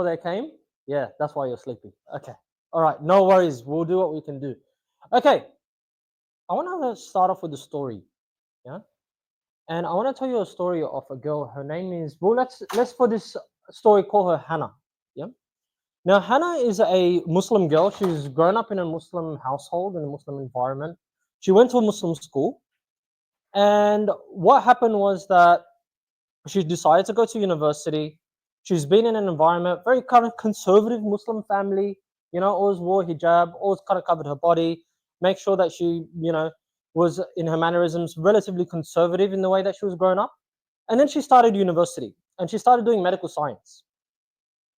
they came? Yeah, that's why you're sleepy. Okay. All right. No worries. We'll do what we can do. Okay. I want to start off with a story. Yeah. And I want to tell you a story of a girl. Her name is, well, let's for this story call her Hannah. Yeah. Now, Hannah is a Muslim girl. She's grown up in a Muslim household, in a Muslim environment. She went to a Muslim school. And what happened was that she decided to go to university. She's been in an environment, very kind of conservative Muslim family, always wore hijab, always kind of covered her body, make sure that she, was in her mannerisms relatively conservative in the way that she was grown up. And then she started university and she started doing medical science.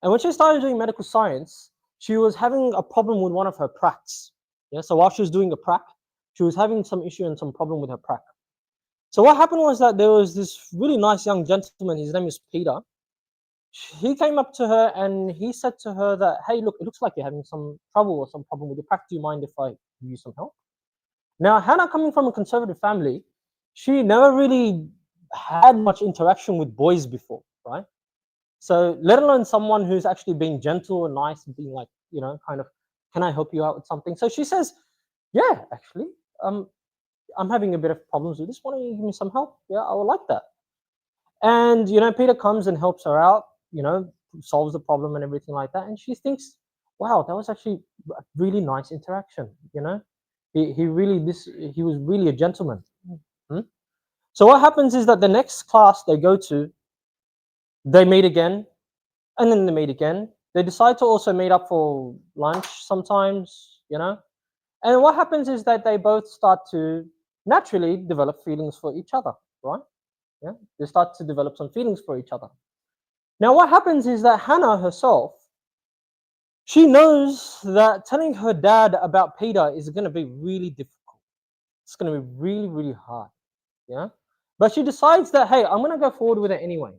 And when she started doing medical science, she was having a problem with one of her pracs. Yeah, so while she was doing a prac, she was having some issue and some problem with her prac. So what happened was that there was this really nice young gentleman. His name is Peter. He came up to her and he said to her that, hey, look, it looks like you're having some trouble or some problem with your prac. Do you mind if I give you some help? Now, Hannah, coming from a conservative family, she never really had much interaction with boys before, right? So let alone someone who's actually being gentle and nice and being like, kind of, can I help you out with something? So she says, yeah, actually, I'm having a bit of problems with this. Why don't you give me some help? Yeah, I would like that. And Peter comes and helps her out, solves the problem and everything like that. And she thinks, wow, that was actually a really nice interaction. He was really a gentleman. Hmm? So what happens is that the next class they go to, they meet again, and then they meet again. They decide to also meet up for lunch sometimes, And what happens is that they both start to naturally develop feelings for each other, right? Yeah, they start to develop some feelings for each other. Now, what happens is that Hannah herself, she knows that telling her dad about Peter is going to be really difficult. It's going to be really, really hard. Yeah, but she decides that, hey, I'm going to go forward with it anyway.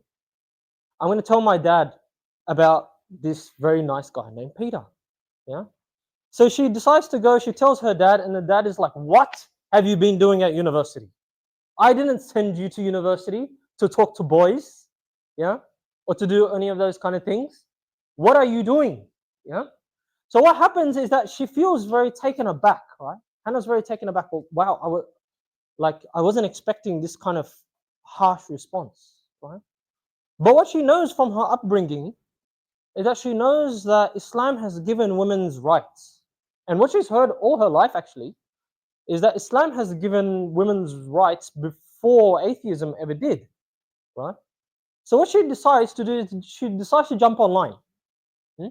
I'm going to tell my dad about this very nice guy named Peter. Yeah. So she decides to go. She tells her dad, and the dad is like, "What have you been doing at university? I didn't send you to university to talk to boys, yeah, or to do any of those kind of things. What are you doing?" Yeah. So what happens is that she feels very taken aback, right? Hannah's very taken aback. Well, wow, I wasn't expecting this kind of harsh response, right? But what she knows from her upbringing is that she knows that Islam has given women's rights. And what she's heard all her life actually is that Islam has given women's rights before atheism ever did, right? So what she decides to do is she decides to jump online. Hmm?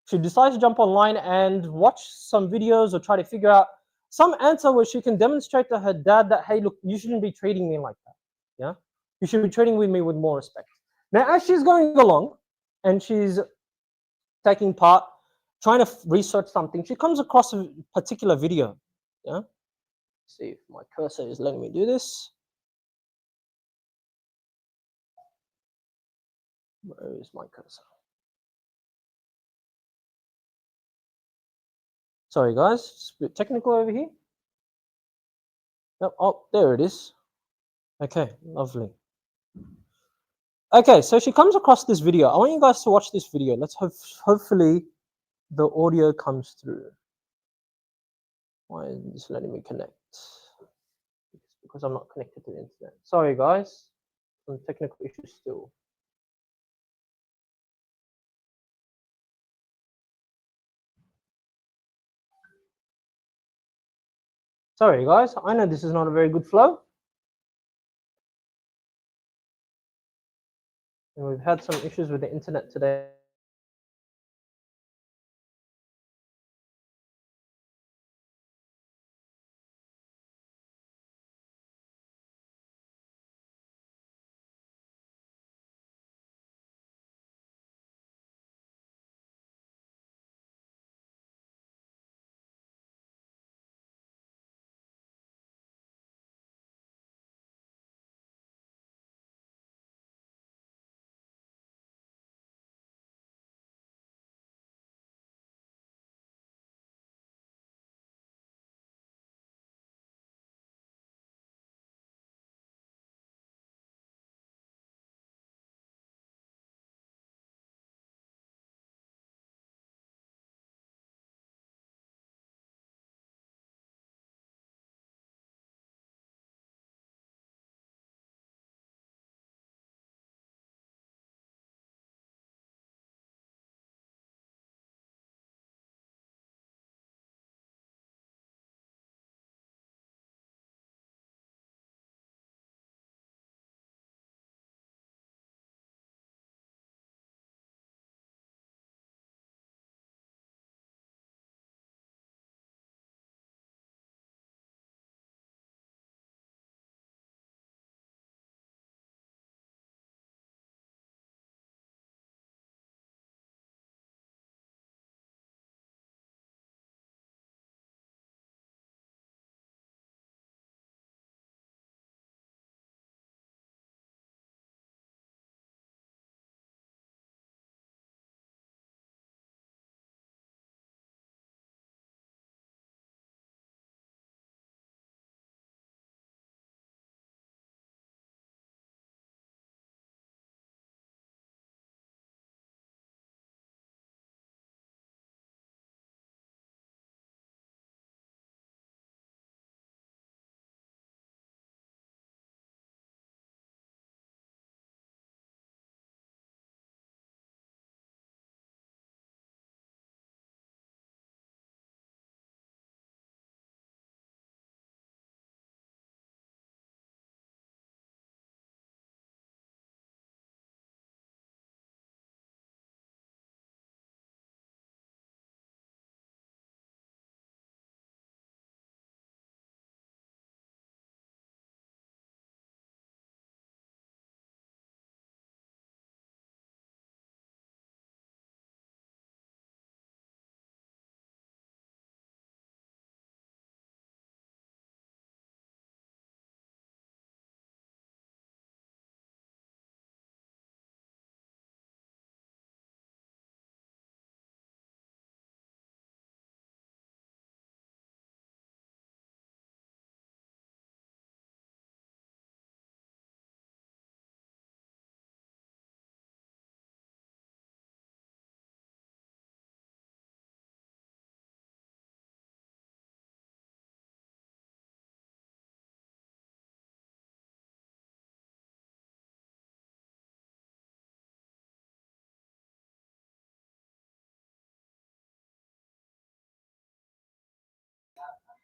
She decides to jump online and watch some videos or try to figure out some answer where she can demonstrate to her dad that, hey, look, you shouldn't be treating me like that. Yeah, you should be treating with me with more respect. Now, as she's going along and she's taking part, trying to research something, she comes across a particular video. Yeah, see if my cursor is letting me do this. Where is my cursor? Sorry, guys, it's a bit technical over here. Yep. Oh, there it is. Okay, lovely. Okay, so she comes across this video. I want you guys to watch this video. Hopefully the audio comes through. Why is this letting me connect? It's because I'm not connected to the internet. Sorry, guys. Some technical issues still. Sorry, guys. I know this is not a very good flow. And we've had some issues with the internet today.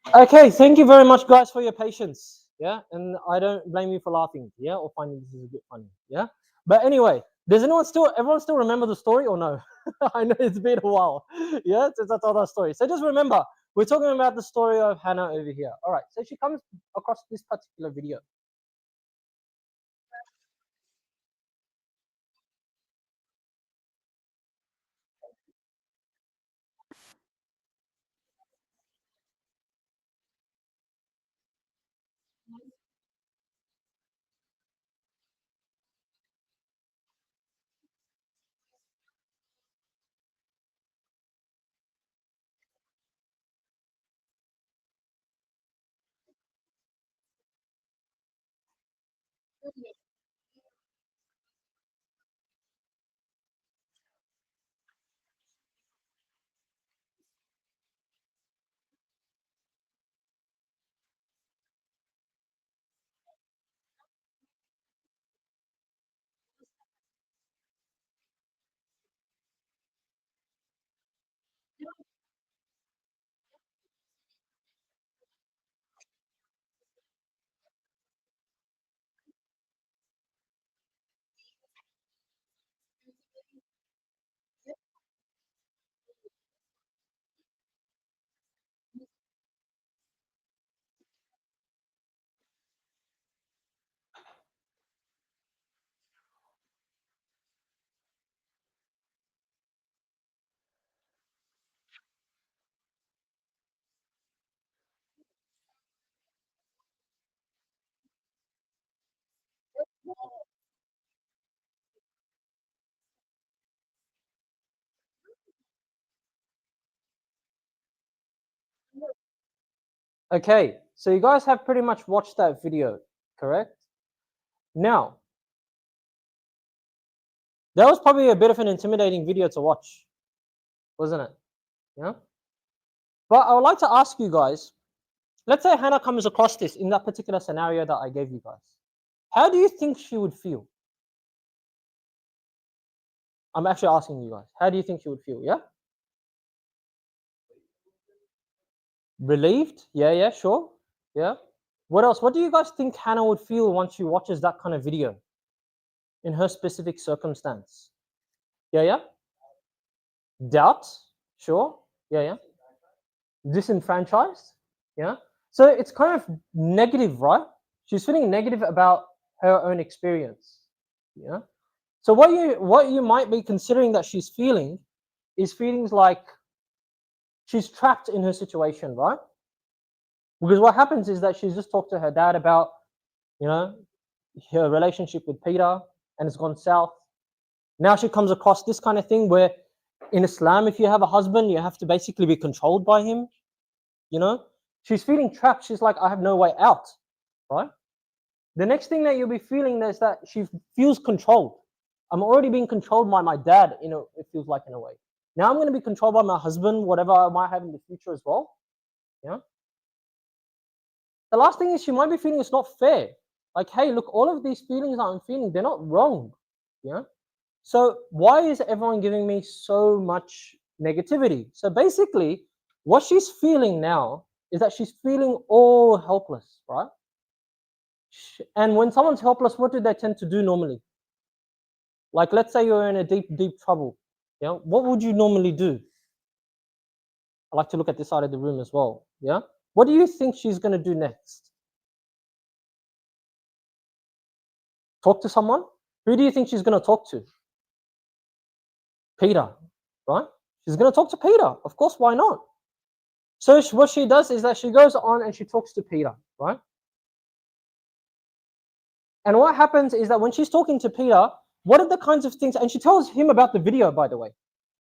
Okay, thank you very much, guys, for your patience. Yeah, and I don't blame you for laughing. Yeah, or finding this is a bit funny. Yeah, but anyway, does everyone still remember the story or no? I know it's been a while. Yeah, since I told that story. So just remember, we're talking about the story of Hannah over here. All right, so she comes across this particular video. Okay, so you guys have pretty much watched that video, correct? Now, that was probably a bit of an intimidating video to watch, wasn't it? Yeah. But I would like to ask you guys, let's say Hannah comes across this in that particular scenario that I gave you guys. How do you think she would feel? I'm actually asking you guys. How do you think she would feel? Yeah? Relieved? Yeah, yeah, sure. Yeah. What else? What do you guys think Hannah would feel once she watches that kind of video in her specific circumstance? Yeah, yeah. Doubt? Sure. Yeah, yeah. Disenfranchised? Yeah. So it's kind of negative, right? She's feeling negative about her own experience. Yeah. So what you might be considering that she's feeling is feelings like she's trapped in her situation, right? Because what happens is that she's just talked to her dad about, you know, her relationship with Peter and it's gone south. Now she comes across this kind of thing where in Islam, if you have a husband, you have to basically be controlled by him, you know? She's feeling trapped. She's like, I have no way out, right? The next thing that you'll be feeling is that she feels controlled. I'm already being controlled by my dad, it feels like in a way. Now I'm going to be controlled by my husband, whatever I might have in the future as well. Yeah. The last thing is she might be feeling it's not fair. Like, hey, look, all of these feelings I'm feeling, they're not wrong. Yeah. So why is everyone giving me so much negativity? So basically, what she's feeling now is that she's feeling all helpless, right? And when someone's helpless, what do they tend to do normally? Like, let's say you're in a deep, deep trouble. Yeah. What would you normally do? I like to look at this side of the room as well. Yeah. What do you think she's going to do next? Talk to someone? Who do you think she's going to talk to? Peter, right? She's going to talk to Peter. Of course, why not? So what she does is that she goes on and she talks to Peter, right? And what happens is that when she's talking to Peter, what are the kinds of things, and she tells him about the video, by the way.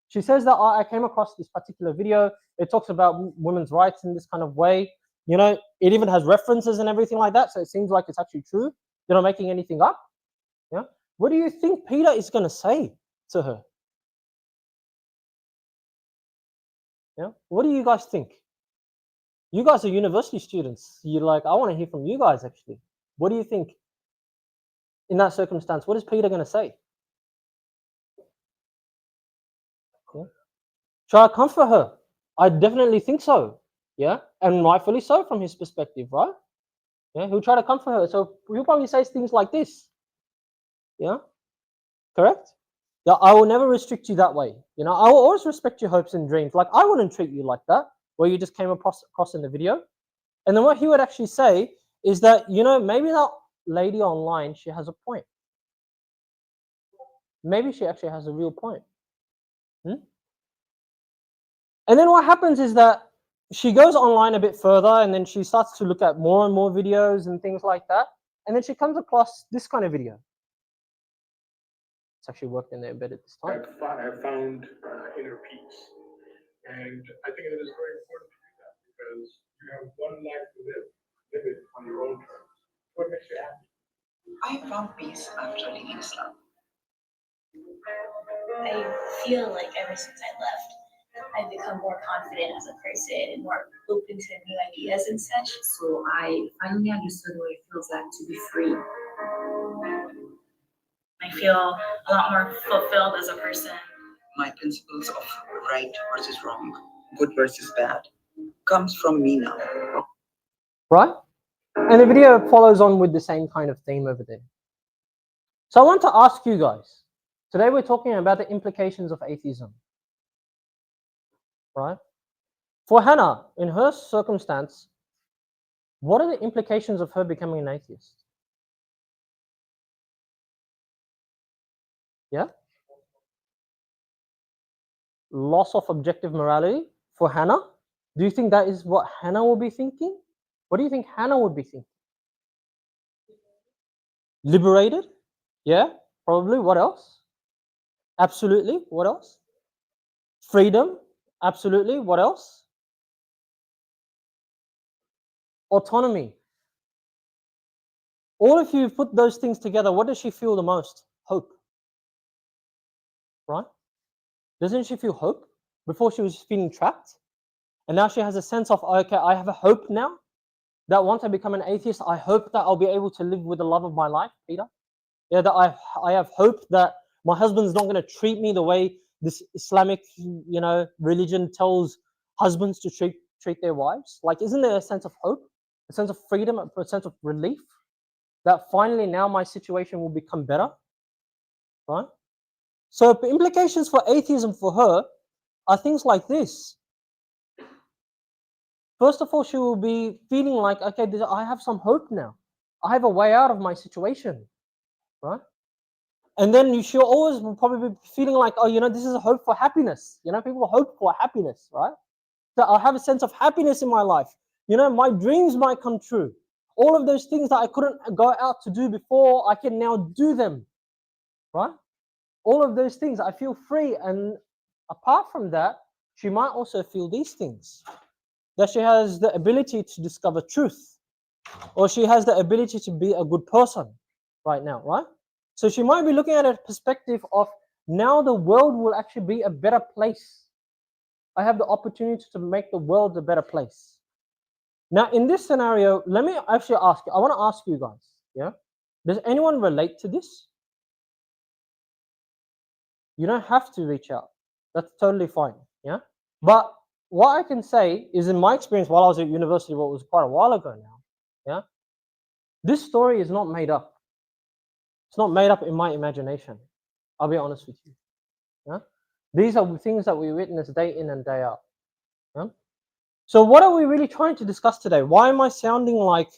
She says that I came across this particular video. It talks about women's rights in this kind of way. It even has references and everything like that. So it seems like it's actually true. They're not making anything up. Yeah. What do you think Peter is going to say to her? Yeah. What do you guys think? You guys are university students. You're like, I want to hear from you guys actually. What do you think in that circumstance? What is Peter going to say? Yeah. Should I comfort her? I definitely think so. Yeah, and rightfully so from his perspective, right? Yeah, he'll try to comfort her. So he'll probably say things like this. Yeah, correct? Yeah, I will never restrict you that way. You know, I will always respect your hopes and dreams. Like, I wouldn't treat you like that, where you just came across in the video. And then what he would actually say is that, you know, maybe that lady online, she has a point. Maybe she actually has a real point. Hmm? And then what happens is that she goes online a bit further, and then she starts to look at more and more videos and things like that. And then she comes across this kind of video. It's actually worked in there embedded this time. Have found inner peace. And I think it is very important to do that because you have one life to live. Live it on your own terms. What makes you happy? I found peace after leaving Islam. I feel like ever since I left, I've become more confident as a person and more open to new ideas and such. So I finally understood what it feels like to be free. I feel a lot more fulfilled as a person. My principles of right versus wrong, good versus bad, comes from me now. Right? And the video follows on with the same kind of theme over there. So I want to ask you guys, today we're talking about the implications of atheism. Right? For Hannah, in her circumstance, what are the implications of her becoming an atheist? Yeah? Loss of objective morality for Hannah. Do you think that is what Hannah will be thinking? What do you think Hannah would be thinking? Liberated? Yeah, probably. What else? Absolutely. What else? Freedom? Absolutely. What else? Autonomy. All of you put those things together, what does she feel the most? Hope. Right? Doesn't she feel hope? Before she was feeling trapped. And now she has a sense of, okay, I have a hope now that once I become an atheist, I hope that I'll be able to live with the love of my life, Peter. Yeah, that I have hope that my husband's not going to treat me the way this Islamic, religion tells husbands to treat their wives. Like, isn't there a sense of hope, a sense of freedom, a sense of relief that finally now my situation will become better, right? So implications for atheism for her are things like this. First of all, she will be feeling like, okay, I have some hope now. I have a way out of my situation, right? And then she'll always probably be feeling like, oh, this is a hope for happiness. People hope for happiness, right? So I'll have a sense of happiness in my life. My dreams might come true. All of those things that I couldn't go out to do before, I can now do them, right? All of those things, I feel free. And apart from that, she might also feel these things, that she has the ability to discover truth, or she has the ability to be a good person right now, right? So she might be looking at a perspective of, now the world will actually be a better place. I have the opportunity to make the world a better place. Now, in this scenario, let me actually ask you, I want to ask you guys, yeah? Does anyone relate to this? You don't have to reach out. That's totally fine, yeah? But what I can say is, in my experience while I was at university, what was quite a while ago now, yeah? This story is not made up. It's not made up in my imagination. I'll be honest with you. Yeah? These are things that we witness day in and day out. Yeah? So what are we really trying to discuss today? Why am I sounding like,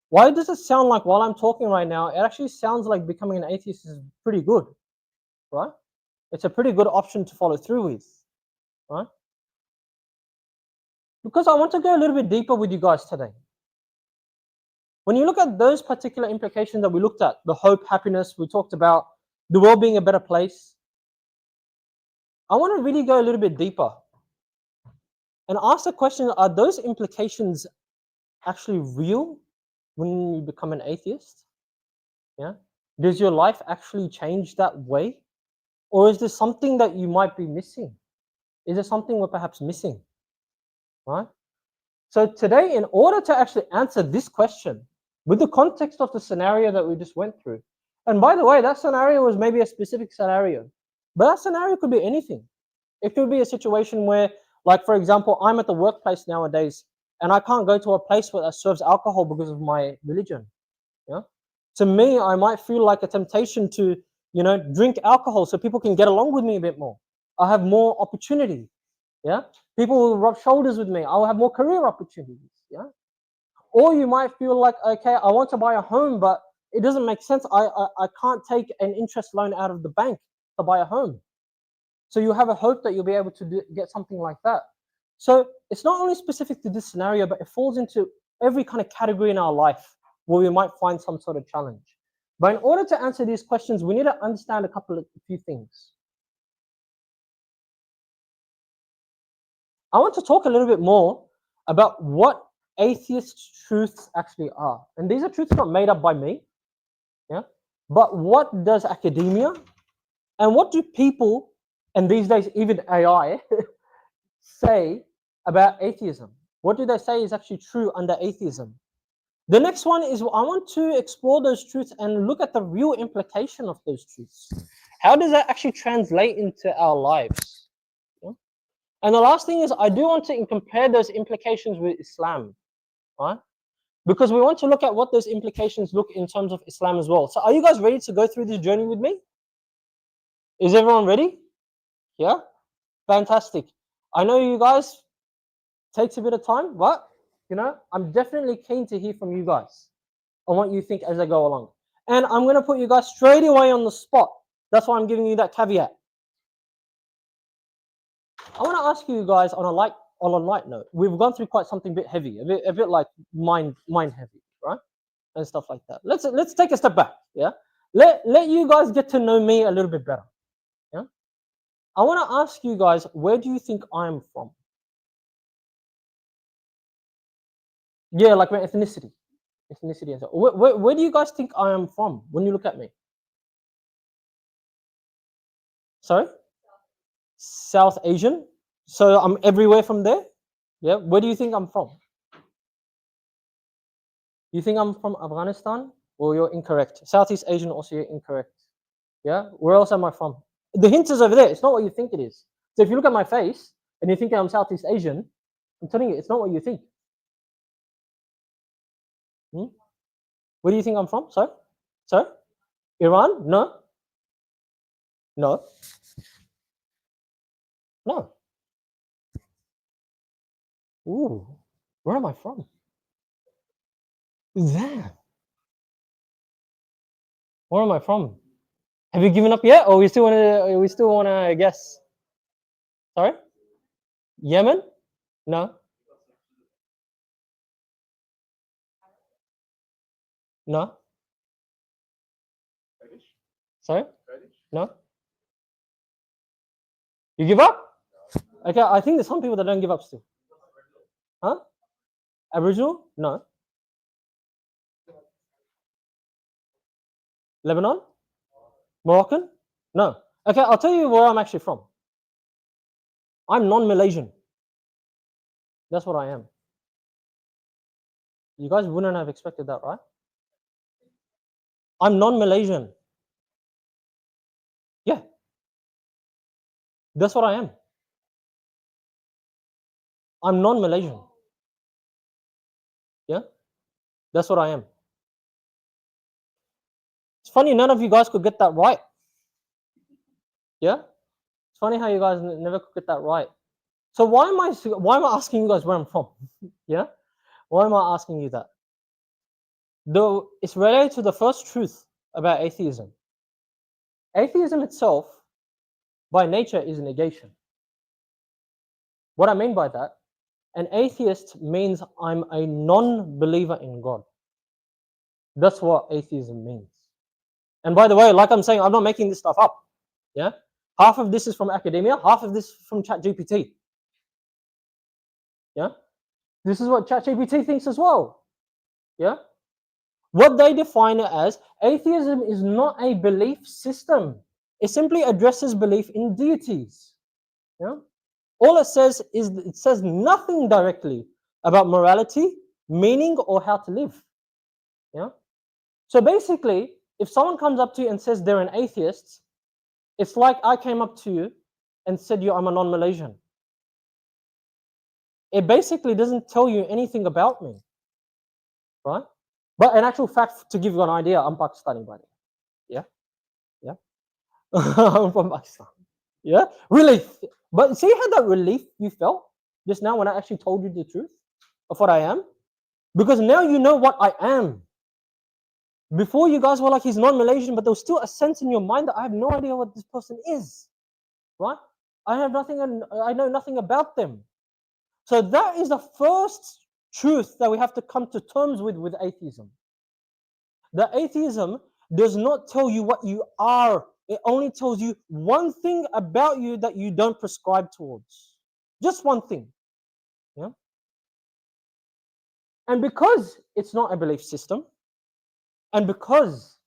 why does it sound like while I'm talking right now, it actually sounds like becoming an atheist is pretty good, right? It's a pretty good option to follow through with, right? Because I want to go a little bit deeper with you guys today. When you look at those particular implications that we looked at, the hope, happiness, we talked about the world being a better place, I want to really go a little bit deeper and ask the question, are those implications actually real when you become an atheist? Yeah. Does your life actually change that way? Or is there something that you might be missing? Is there something we're perhaps missing? Right? So today, in order to actually answer this question, with the context of the scenario that we just went through, and by the way, that scenario was maybe a specific scenario, but that scenario could be anything. It could be a situation where, like, for example, I'm at the workplace nowadays and I can't go to a place that serves alcohol because of my religion. Yeah. To me, I might feel like a temptation to, drink alcohol so people can get along with me a bit more. I have more opportunity. Yeah. People will rub shoulders with me. I'll have more career opportunities. Yeah. Or you might feel like, okay, I want to buy a home, but it doesn't make sense. I can't take an interest loan out of the bank to buy a home. So you have a hope that you'll be able to get something like that. So it's not only specific to this scenario, but it falls into every kind of category in our life where we might find some sort of challenge. But in order to answer these questions, we need to understand a few things. I want to talk a little bit more about what atheist truths actually are. And these are truths not made up by me. Yeah. But what does academia and what do people, and these days even AI, say about atheism? What do they say is actually true under atheism? The next one is I want to explore those truths and look at the real implication of those truths. How does that actually translate into our lives? Yeah? And the last thing is I do want to compare those implications with Islam, right? Because we want to look at what those implications look in terms of Islam as well. So are you guys ready to go through this journey with me? Is everyone ready? Yeah? Fantastic. I know you guys takes a bit of time, but I'm definitely keen to hear from you guys on what you think as I go along. And I'm going to put you guys straight away on the spot. That's why I'm giving you that caveat. I want to ask you guys on a light note. We've gone through quite something a bit heavy, a bit like mind heavy, right? And stuff like that. Let's take a step back. Yeah. Let you guys get to know me a little bit better. Yeah. I want to ask you guys, where do you think I'm from? Yeah, like my ethnicity and so. Where do you guys think I am from when you look at me? Sorry? South Asian. So I'm everywhere from there. Yeah. Where do you think I'm from? You think I'm from Afghanistan? Well, you're incorrect. Southeast Asian also, you're incorrect. Yeah. Where else am I from? The hint is over there. It's not what you think it is. So if you look at my face and you think I'm Southeast Asian, I'm telling you, it's not what you think. Where do you think I'm from? Sorry? Sorry? Iran? No. No. No. Ooh. Where am I from? There. Where am I from? Have you given up yet, or we still want to guess? Sorry? Yemen? No. No. Sorry? No. You give up? Okay, I think there's some people that don't give up still. Huh? Aboriginal? No. Lebanon? Moroccan? No. Okay, I'll tell you where I'm actually from. I'm non-Malaysian. That's what I am. You guys wouldn't have expected that, right? I'm non-Malaysian. Yeah. That's what I am. I'm non-Malaysian. Yeah. That's what I am. It's funny, none of you guys could get that right. Yeah. It's funny how you guys never could get that right. So why am I asking you guys where I'm from? Yeah. Why am I asking you that? Though it's related to the first truth about atheism. Atheism itself, by nature, is a negation. What I mean by that, an atheist means I'm a non-believer in God. That's what atheism means. And by the way, like I'm saying, I'm not making this stuff up. Yeah. Half of this is from academia, half of this is from ChatGPT. Yeah. This is what ChatGPT thinks as well. Yeah. What they define it as, atheism is not a belief system. It simply addresses belief in deities. Yeah. All it says is it says nothing directly about morality, meaning, or how to live. Yeah. So basically, if someone comes up to you and says they're an atheist, it's like I came up to you and said, I'm a non-Malaysian. it basically doesn't tell you anything about me, right? But in actual fact, to give you an idea, I'm Pakistani, by the way. Yeah, yeah. I'm from Pakistan. Yeah, relief. But see how that relief you felt just now when I actually told you the truth of what I am? Because now you know what I am. Before you guys were like, he's non-Malaysian, but there was still a sense in your mind that I have no idea what this person is, right? I have nothing, and I know nothing about them. So that is the first truth that we have to come to terms with atheism. The atheism does not tell you what you are. It only tells you one thing about you that you don't prescribe towards. Just one thing. Yeah. And because it's not a belief system, and because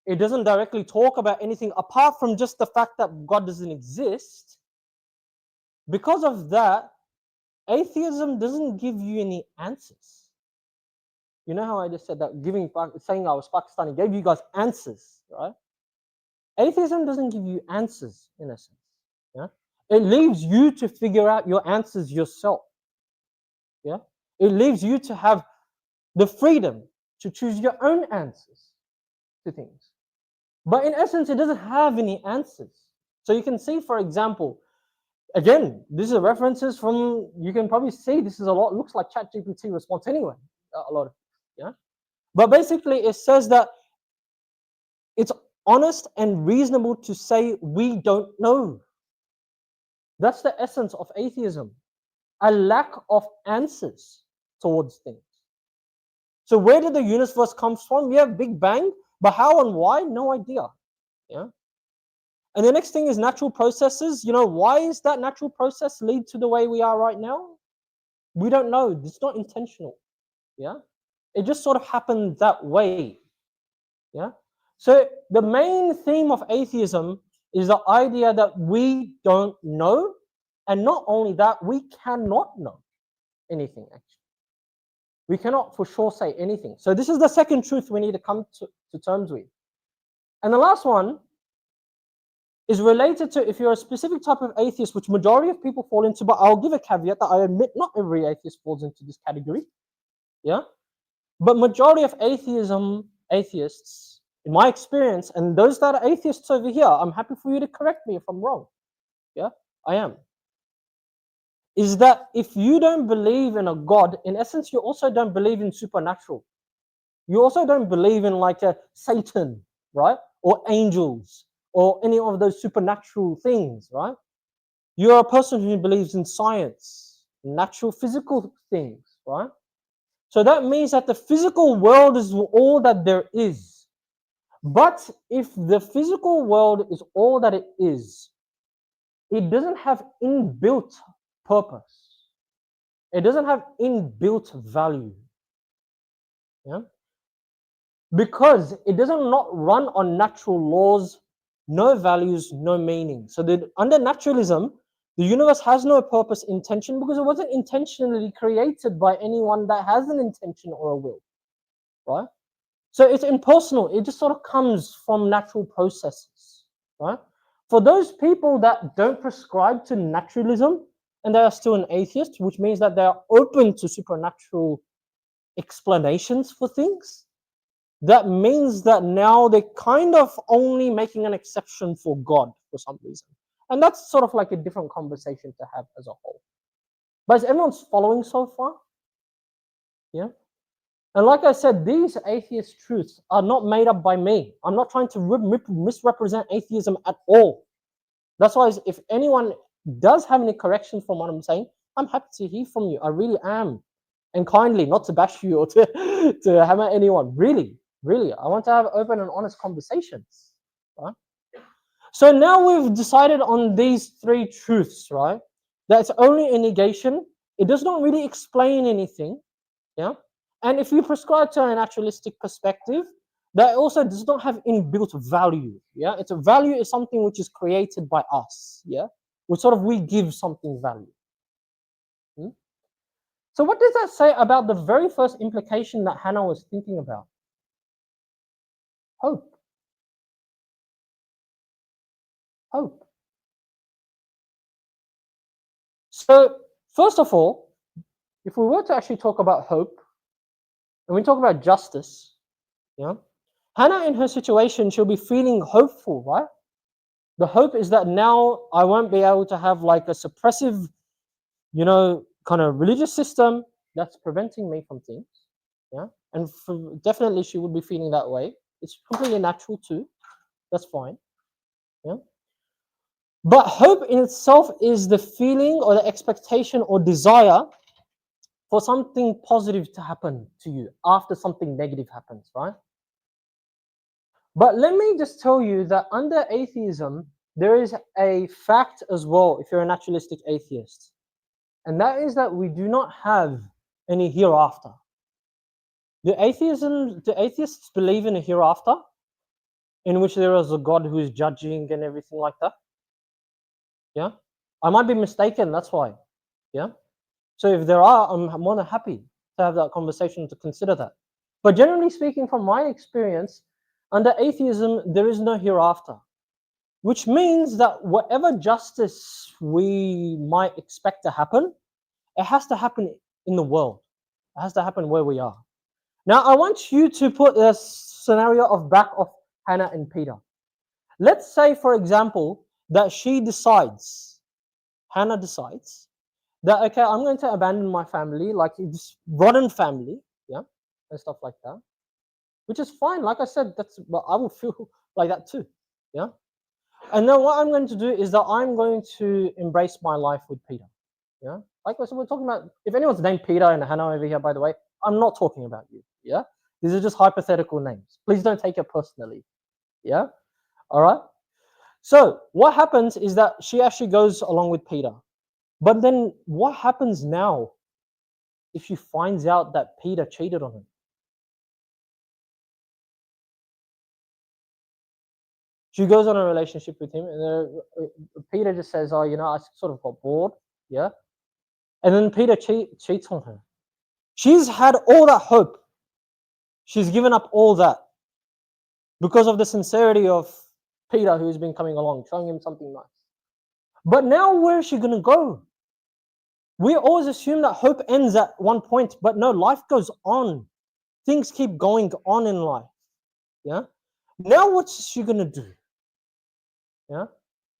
it doesn't directly talk about anything apart from just the fact that God doesn't exist, because of that, atheism doesn't give you any answers. You know how I just said that saying I was Pakistani gave you guys answers, right? Atheism doesn't give you answers in a sense. Yeah, it leaves you to figure out your answers yourself. Yeah, it leaves you to have the freedom to choose your own answers to things. But in essence, it doesn't have any answers. So you can see, for example, again, this is references from, you can probably see this is a lot, looks like ChatGPT response anyway, a lot of, yeah. But basically it says that it's honest and reasonable to say we don't know. That's the essence of atheism, a lack of answers towards things. So where did the universe come from? We have Big Bang, but how and why? No idea. Yeah. And the next thing is natural processes. You know, why is that natural process lead to the way we are right now? We don't know. It's not intentional. Yeah. It just sort of happened that way. Yeah. So the main theme of atheism is the idea that we don't know. And not only that, we cannot know anything, actually. We cannot for sure say anything. So this is the second truth we need to come to terms with. And the last one is related to if you're a specific type of atheist, which majority of people fall into, but I'll give a caveat that I admit not every atheist falls into this category. Yeah. But majority of atheists, in my experience, and those that are atheists over here, I'm happy for you to correct me if I'm wrong. Yeah, I am. Is that if you don't believe in a God, in essence, you also don't believe in supernatural. You also don't believe in like a Satan, right? Or angels, or any of those supernatural things, right? You're a person who believes in science, natural physical things, right? So that means that the physical world is all that there is. But if the physical world is all that it is, it doesn't have inbuilt purpose. It doesn't have inbuilt value. Yeah? Because it doesn't not run on natural laws, no values, no meaning. So under naturalism, the universe has no purpose, intention, because it wasn't intentionally created by anyone that has an intention or a will, right? So it's impersonal. It just sort of comes from natural processes, right? For those people that don't prescribe to naturalism and they are still an atheist, which means that they are open to supernatural explanations for things, that means that now they're kind of only making an exception for God for some reason. And that's sort of like a different conversation to have as a whole. But is everyone following so far? Yeah. And like I said, these atheist truths are not made up by me. I'm not trying to misrepresent atheism at all. That's why if anyone does have any corrections from what I'm saying, I'm happy to hear from you. I really am. And kindly, not to bash you or to hammer anyone. Really, really. I want to have open and honest conversations. Right? So now we've decided on these three truths, right? That it's only a negation. It does not really explain anything. Yeah. And if you prescribe to a naturalistic perspective, that also does not have inbuilt value. Yeah. It's a value is something which is created by us. Yeah. Which sort of we give something value. So what does that say about the very first implication that Hannah was thinking about? Hope. Hope. So first of all, if we were to actually talk about hope, and we talk about justice, yeah, Hannah in her situation, she'll be feeling hopeful, right? The hope is that now I won't be able to have like a suppressive, kind of religious system that's preventing me from things, yeah. And definitely she would be feeling that way. It's completely natural too. That's fine, yeah. But hope in itself is the feeling or the expectation or desire for something positive to happen to you after something negative happens, right? But let me just tell you that under atheism, there is a fact as well, if you're a naturalistic atheist, and that is that we do not have any hereafter. The atheists believe in a hereafter in which there is a God who is judging and everything like that. Yeah, I might be mistaken, that's why. Yeah, so if there are, I'm more than happy to have that conversation to consider that. But generally speaking, from my experience, under atheism, there is no hereafter, which means that whatever justice we might expect to happen, it has to happen in the world. It has to happen where we are. Now, I want you to put a scenario of back of Hannah and Peter. Let's say, for example, that Hannah decides, that, okay, I'm going to abandon my family, like this rotten family, yeah, and stuff like that, which is fine. Like I said, but I will feel like that too, yeah. And then what I'm going to do is that I'm going to embrace my life with Peter, yeah. Like I said, we're talking about, if anyone's named Peter and Hannah over here, by the way, I'm not talking about you, yeah. These are just hypothetical names. Please don't take it personally, yeah. All right. So what happens is that she actually goes along with Peter. But then what happens now if she finds out that Peter cheated on her? She goes on a relationship with him, and Peter just says, "Oh, I sort of got bored, yeah." And then Peter cheats on her. She's had all that hope. She's given up all that because of the sincerity of Peter, who's been coming along, showing him something nice. But now, where is she going to go? We always assume that hope ends at one point, but no, life goes on. Things keep going on in life. Yeah. Now, what's she going to do? Yeah.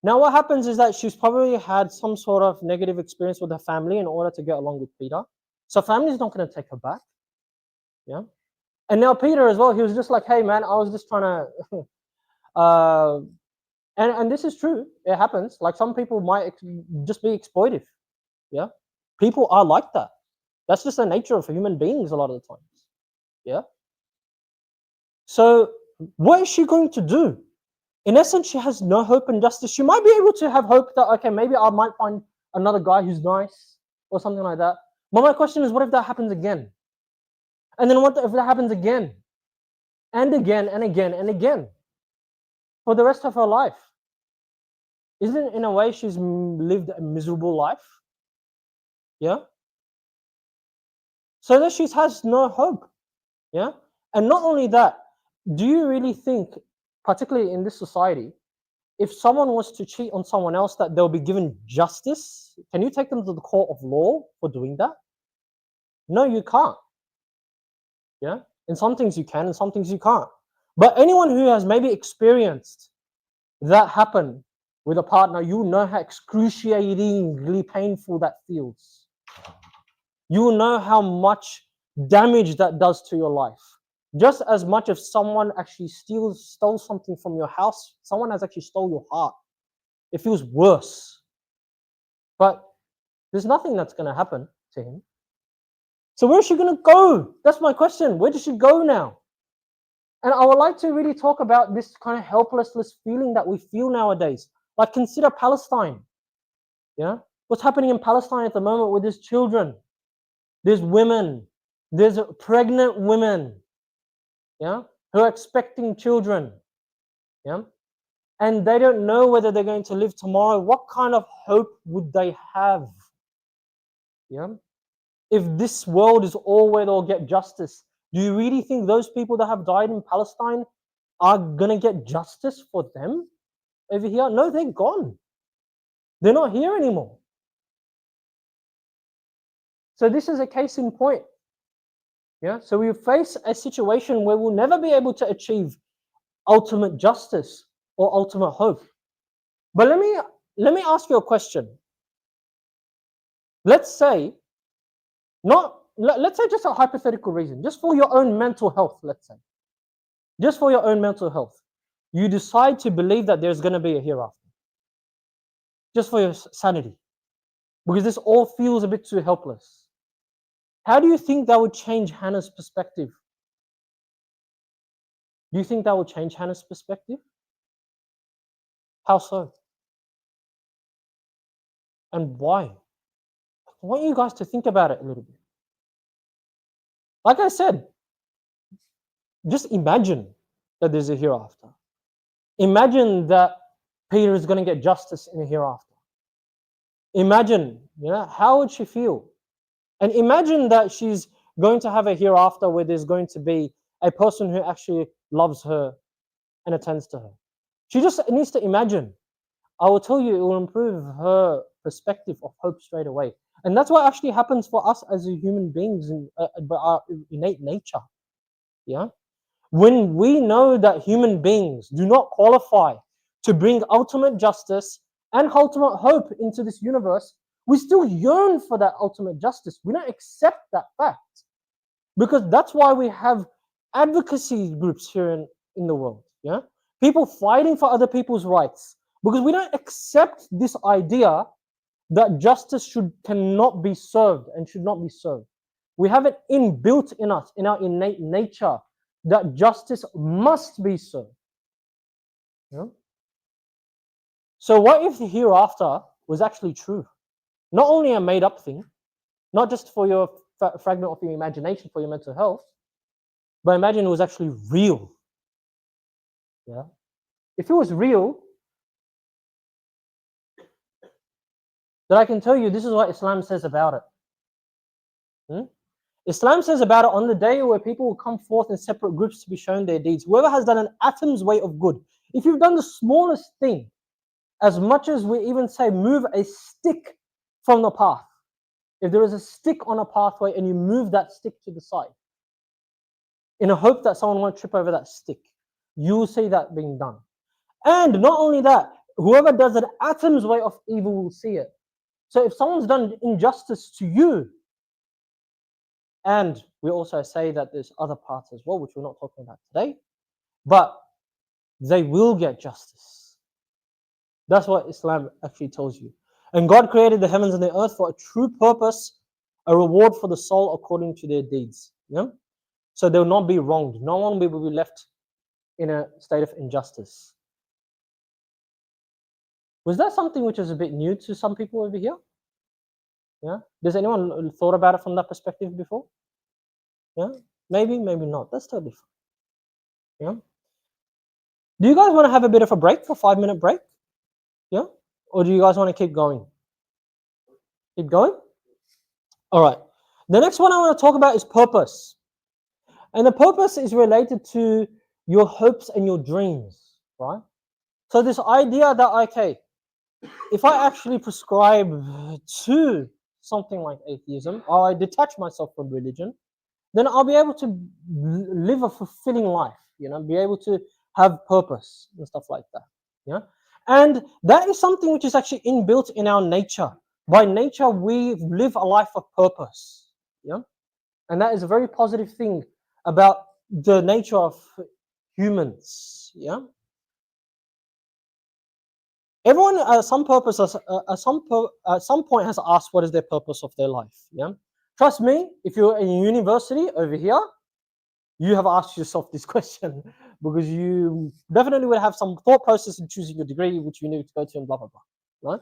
Now, what happens is that she's probably had some sort of negative experience with her family in order to get along with Peter. So, family's not going to take her back. Yeah. And now, Peter as well, he was just like, hey, man, I was just trying to. And this is true. It happens. Like, some people might just be exploitive. Yeah. People are like that. That's just the nature of human beings a lot of the times. Yeah. So, what is she going to do? In essence, she has no hope and justice. She might be able to have hope that, okay, maybe I might find another guy who's nice or something like that. But my question is, what if that happens again? And then what if that happens again? And again and again and again? For the rest of her life? Isn't in a way she's lived a miserable life? Yeah? So that she has no hope. Yeah? And not only that, do you really think, particularly in this society, if someone was to cheat on someone else, that they'll be given justice? Can you take them to the court of law for doing that? No, you can't. Yeah? In some things you can, in some things you can't. But anyone who has maybe experienced that happen with a partner, you know how excruciatingly painful that feels. You will know how much damage that does to your life. Just as much if someone actually stole something from your house, someone has actually stole your heart. It feels worse. But there's nothing that's going to happen to him. So where's she going to go? That's my question. Where does she go now? And I would like to really talk about this kind of helplessness feeling that we feel nowadays. Like, consider Palestine. Yeah? What's happening in Palestine at the moment with these children? There's women. There's pregnant women. Yeah? Who are expecting children. Yeah? And they don't know whether they're going to live tomorrow. What kind of hope would they have? Yeah? If this world is all where they'll get justice, do you really think those people that have died in Palestine are going to get justice for them over here? No, they're gone. They're not here anymore. So this is a case in point. Yeah. So we face a situation where we'll never be able to achieve ultimate justice or ultimate hope. But let me ask you a question. Let's say let's say just a hypothetical reason, just for your own mental health, let's say. Just for your own mental health. You decide to believe that there's going to be a hereafter. Just for your sanity. Because this all feels a bit too helpless. How do you think that would change Hannah's perspective? Do you think that would change Hannah's perspective? How so? And why? I want you guys to think about it a little bit. Like I said, just imagine that there's a hereafter. Imagine that Peter is going to get justice in the hereafter. Imagine, how would she feel? And imagine that she's going to have a hereafter where there's going to be a person who actually loves her and attends to her. She just needs to imagine. I will tell you, it will improve her perspective of hope straight away. And that's what actually happens for us as human beings by our innate nature. Yeah. When we know that human beings do not qualify to bring ultimate justice and ultimate hope into this universe, we still yearn for that ultimate justice. We don't accept that fact. Because that's why we have advocacy groups here in the world. Yeah. People fighting for other people's rights. Because we don't accept this idea that justice cannot be served and should not be served. We have it inbuilt in us, in our innate nature, that justice must be served. Yeah? So what if the hereafter was actually true? Not only a made-up thing, not just for your fragment of your imagination for your mental health, but imagine it was actually real. Yeah. If it was real, then I can tell you this is what Islam says about it. Islam says about it, on the day where people will come forth in separate groups to be shown their deeds, whoever has done an atom's weight of good, if you've done the smallest thing, as much as we even say move a stick from the path, if there is a stick on a pathway and you move that stick to the side, in a hope that someone won't trip over that stick, you will see that being done. And not only that, whoever does an atom's weight of evil will see it. So if someone's done injustice to you, and we also say that there's other parts as well, which we're not talking about today, but they will get justice. That's what Islam actually tells you. And God created the heavens and the earth for a true purpose, a reward for the soul according to their deeds. Yeah? So they will not be wronged. No one will be left in a state of injustice. Was that something which is a bit new to some people over here? Yeah. Does anyone thought about it from that perspective before? Yeah. Maybe, maybe not. That's totally fine. Yeah. Do you guys want to have a bit of a break, for 5-minute break? Yeah. Or do you guys want to keep going? Keep going? All right. The next one I want to talk about is purpose. And the purpose is related to your hopes and your dreams, right? So this idea that, okay, if I actually prescribe to something like atheism, or I detach myself from religion, then I'll be able to live a fulfilling life, be able to have purpose and stuff like that. Yeah. And that is something which is actually inbuilt in our nature. By nature, we live a life of purpose. Yeah. And that is a very positive thing about the nature of humans. Yeah. Everyone at some purpose, at some point, has asked what is their purpose of their life. Yeah. Trust me, if you're in university over here, you have asked yourself this question, because you definitely would have some thought process in choosing your degree, which you need to go to, and blah blah blah. Right?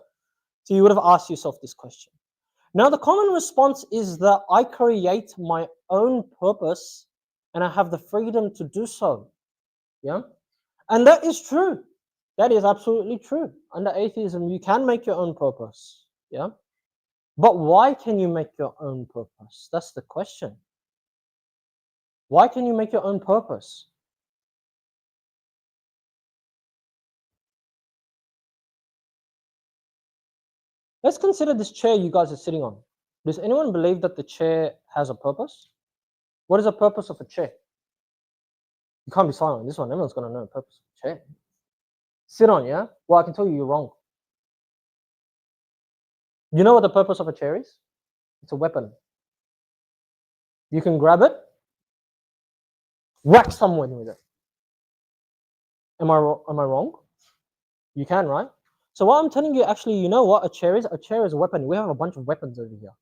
So you would have asked yourself this question. Now, the common response is that I create my own purpose, and I have the freedom to do so. Yeah, and that is true. That is absolutely true. Under atheism, you can make your own purpose. Yeah, but why can you make your own purpose? That's the question. Why can you make your own purpose? Let's consider this chair you guys are sitting on. Does anyone believe that the chair has a purpose? What is the purpose of a chair? You can't be silent on this one. Everyone's going to know the purpose of a chair. Sit on, yeah? Well, I can tell you you're wrong. You know what the purpose of a chair is? It's a weapon. You can grab it, whack someone with it. Am I wrong? You can, right? So what I'm telling you, actually, you know what a chair is? A chair is a weapon. We have a bunch of weapons over here.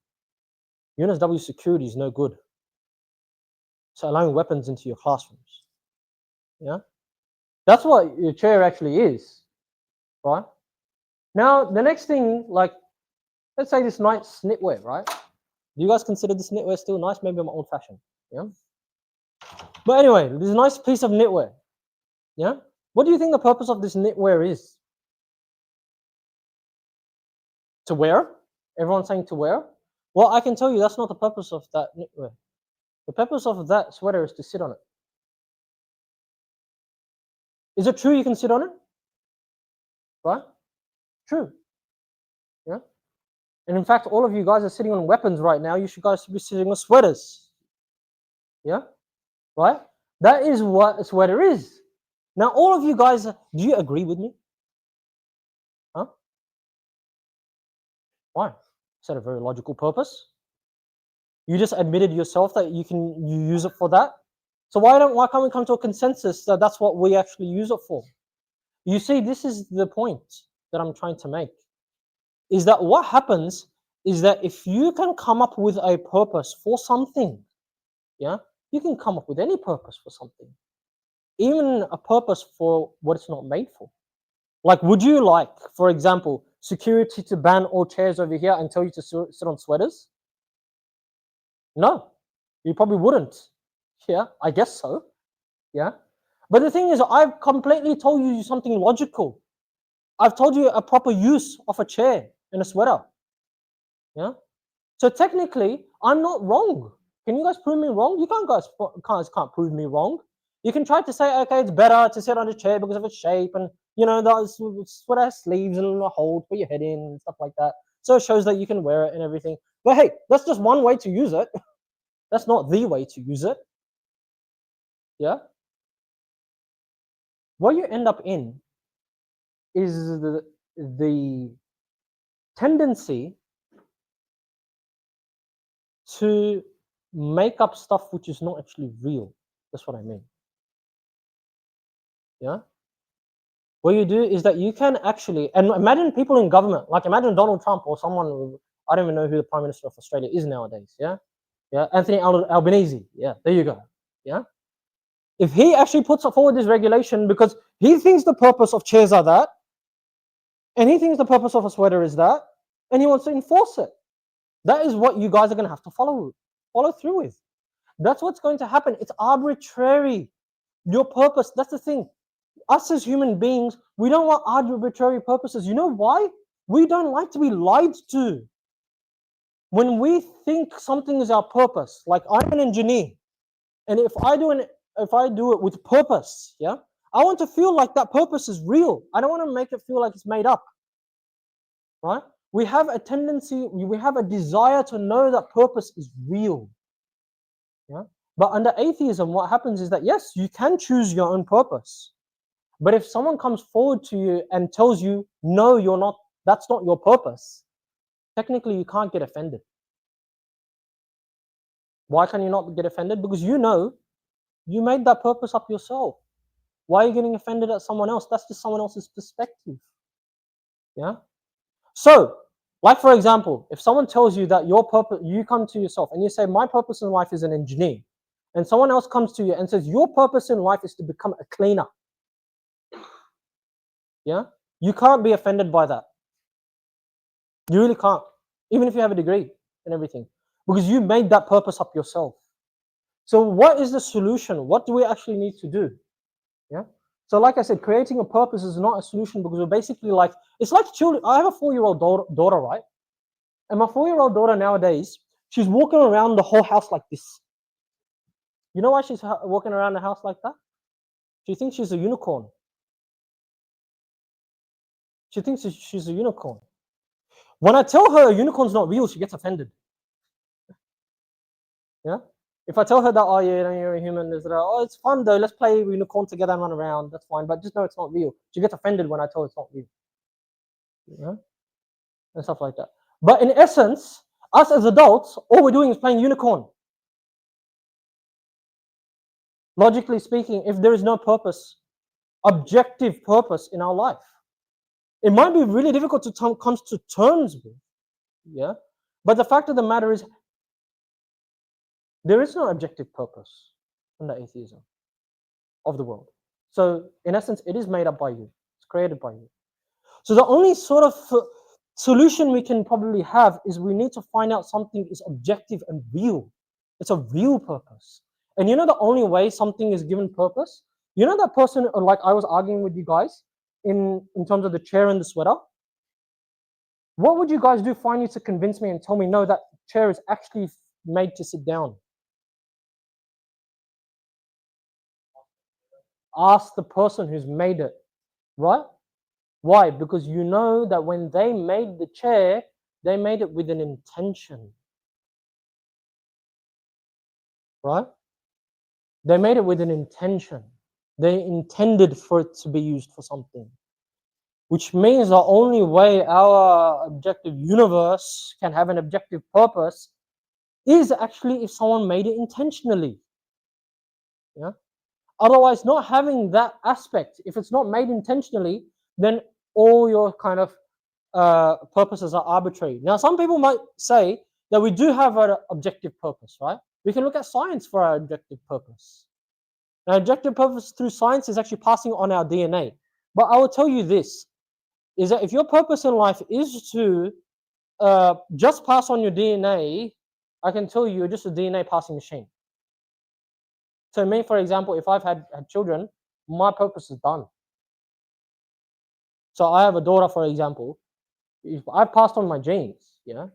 UNSW security is no good. So allowing weapons into your classrooms. Yeah? That's what your chair actually is. Right? Now, the next thing, like, let's say this nice knitwear, right? Do you guys consider this knitwear still nice? Maybe I'm old-fashioned. Yeah? But anyway, this nice piece of knitwear. Yeah? What do you think the purpose of this knitwear is? To wear? Everyone's saying to wear? Well, I can tell you that's not the purpose of that knitwear. The purpose of that sweater is to sit on it. Is it true you can sit on it? Right? True. Yeah? And in fact, all of you guys are sitting on weapons right now. You should guys be sitting on sweaters. Yeah? Right? That is what a sweater is. Now, all of you guys, do you agree with me? Huh? Why? Is that a very logical purpose? You just admitted yourself that you use it for that. So why can't we come to a consensus that that's what we actually use it for? You see, this is the point that I'm trying to make. Is that what happens is that if you can come up with a purpose for something, yeah, you can come up with any purpose for something, even a purpose for what it's not made for. Like, would you like, for example, security to ban all chairs over here and tell you to sit on sweaters? No, you probably wouldn't. Yeah, I guess so. Yeah. But the thing is, I've completely told you something logical. I've told you a proper use of a chair and a sweater. Yeah. So technically, I'm not wrong. Can you guys prove me wrong? You guys can't prove me wrong. You can try to say, okay, it's better to sit on a chair because of its shape, and you know, the sweater has sleeves and a hole to put your head in and stuff like that. So it shows that you can wear it and everything. But hey, that's just one way to use it. That's not the way to use it. Yeah. What you end up in is the tendency to make up stuff which is not actually real. That's what I mean. Yeah. What you do is that you can actually, and imagine people in government, like imagine Donald Trump or someone, I don't even know who the Prime Minister of Australia is nowadays. Yeah. Yeah. Anthony Albanese. Yeah. There you go. Yeah. If he actually puts forward this regulation because he thinks the purpose of chairs are that, and he thinks the purpose of a sweater is that, and he wants to enforce it, that is what you guys are going to have to follow through with. That's what's going to happen. It's arbitrary. Your purpose, that's the thing. Us as human beings, we don't want arbitrary purposes. You know why? We don't like to be lied to. When we think something is our purpose, like I'm an engineer, and if I do it with purpose, yeah, I want to feel like that purpose is real. I don't want to make it feel like it's made up. Right? We have a tendency, we have a desire to know that purpose is real. Yeah? But under atheism, what happens is that yes, you can choose your own purpose. But if someone comes forward to you and tells you, no, you're not, that's not your purpose, technically you can't get offended. Why can you not get offended? Because you know you made that purpose up yourself. Why are you getting offended at someone else? That's just someone else's perspective. Yeah. So, like for example, if someone tells you that your purpose, you come to yourself and you say, my purpose in life is an engineer, and someone else comes to you and says, your purpose in life is to become a cleaner. Yeah, you can't be offended by that. You really can't, even if you have a degree and everything, because you made that purpose up yourself. So what is the solution? What do we actually need to do? Yeah. So like I said, creating a purpose is not a solution, because we're basically like, it's like children. I have a 4-year-old daughter, right? And my 4-year-old daughter nowadays, she's walking around the whole house like this. You know why she's walking around the house like that? She thinks she's a unicorn. She thinks she's a unicorn. When I tell her a unicorn's not real, she gets offended. Yeah. If I tell her that, oh yeah, you know, you're a human, this, that, oh, it's fun though. Let's play unicorn together and run around. That's fine, but just know it's not real. She gets offended when I tell her it's not real. Yeah, and stuff like that. But in essence, us as adults, all we're doing is playing unicorn. Logically speaking, if there is no purpose, objective purpose in our life, it might be really difficult to come to terms with. Yeah, but the fact of the matter is, there is no objective purpose under atheism of the world. So in essence, it is made up by you. It's created by you. So the only sort of solution we can probably have is we need to find out something is objective and real. It's a real purpose. And you know the only way something is given purpose? You know that person, like I was arguing with you guys in terms of the chair and the sweater? What would you guys do finally to convince me and tell me, no, that chair is actually made to sit down? Ask the person who's made it, right? Why? Because you know that when they made the chair, they made it with an intention, right? They made it with an intention. They intended for it to be used for something, which means the only way our objective universe can have an objective purpose is actually if someone made it intentionally. Yeah. Otherwise, not having that aspect, if it's not made intentionally, then all your kind of purposes are arbitrary. Now, some people might say that we do have an objective purpose, right? We can look at science for our objective purpose. Now, objective purpose through science is actually passing on our DNA. But I will tell you this, is that if your purpose in life is to just pass on your DNA, I can tell you you're just a DNA passing machine. So me, for example, if I've had children, my purpose is done. So I have a daughter, for example. If I passed on my genes, yeah,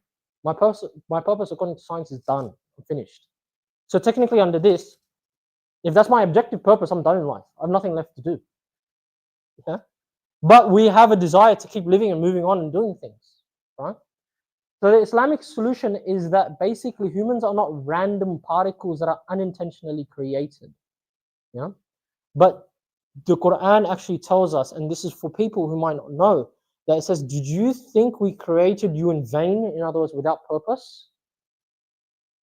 my purpose according to science is done. I'm finished. So technically, under this, if that's my objective purpose, I'm done in life. I have nothing left to do. Yeah, but we have a desire to keep living and moving on and doing things, right? So the Islamic solution is that basically humans are not random particles that are unintentionally created. Yeah, but the Quran actually tells us, and this is for people who might not know, that it says, did you think we created you in vain? In other words, without purpose?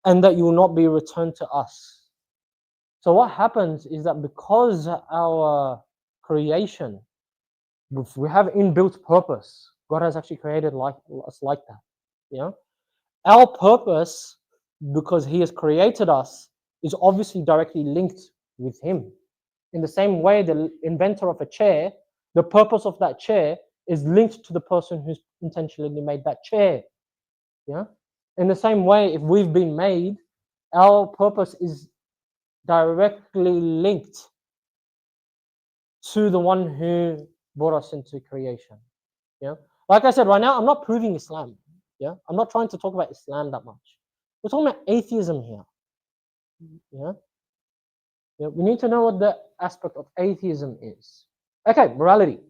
And that you will not be returned to us. So what happens is that because our creation, we have inbuilt purpose, God has actually created us like that. Yeah. Our purpose, because He has created us, is obviously directly linked with Him. In the same way, the inventor of a chair, the purpose of that chair is linked to the person who's intentionally made that chair. Yeah. In the same way, if we've been made, our purpose is directly linked to the one who brought us into creation. Yeah. Like I said, right now, I'm not proving Islam. Yeah. I'm not trying to talk about Islam that much. We're talking about atheism here. Yeah. Yeah. We need to know what the aspect of atheism is. Okay, morality.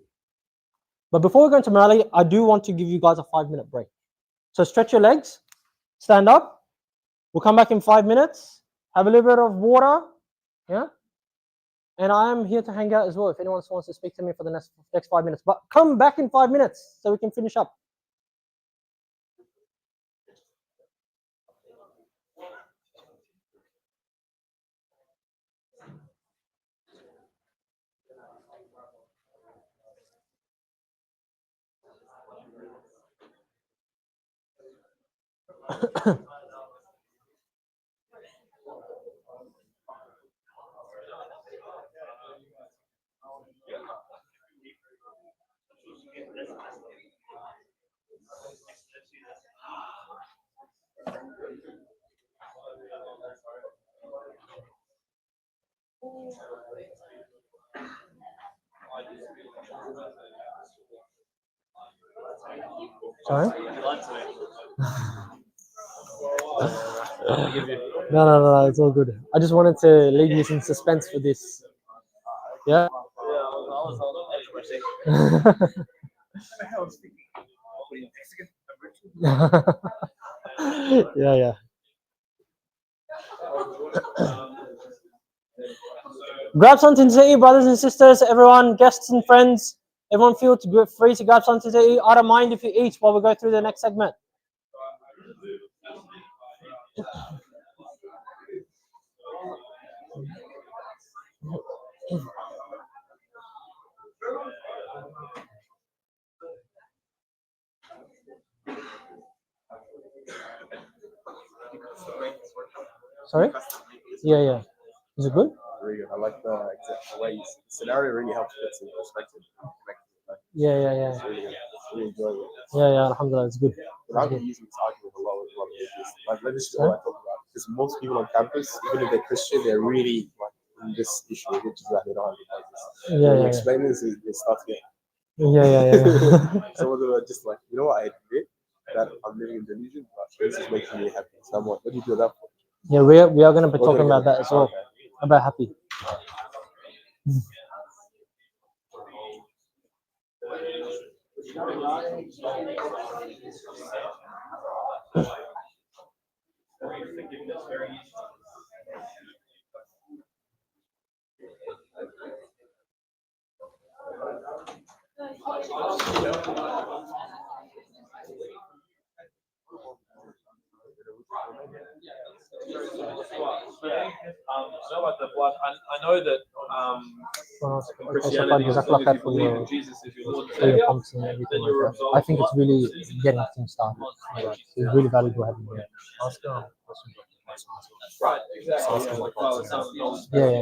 But before we go into morality, I do want to give you guys a 5-minute break. So stretch your legs, stand up. We'll come back in 5 minutes, have a little bit of water. Yeah. And I am here to hang out as well if anyone wants to speak to me for the next 5 minutes. But come back in 5 minutes so we can finish up. Sorry? No, it's all good. I just wanted to leave you in suspense for this. Yeah? Yeah. Grab something to eat, brothers and sisters, everyone, guests and friends. Everyone feel free to grab something to eat. I don't mind if you eat while we go through the next segment. Sorry? Yeah. Is it good? Really good. I like the way scenario really helps put some perspective. Yeah. It's really good. It's really enjoyable. Yeah, alhamdulillah, it's good. But I've been using this argument a lot with atheists. Like, this is all I talk about. Because most people on campus, even if they're Christian, they're really like in this issue, which is that they don't have the basis. When you explain this, they start to get. Yeah. Some of them are just like, you know what, I admit that I'm living in delusion, but this is making me happy. So I'm like, what do you do that for? Yeah, we are going to be talking about that as well. Okay. About happy. I know about the blood. I know that Christianity, as long as you believe in Jesus as your Lord and Savior, then you're absolved. I think it's really getting things started. It's really valuable having you. Right, exactly. Yeah, like Father, Son, and Holy Spirit.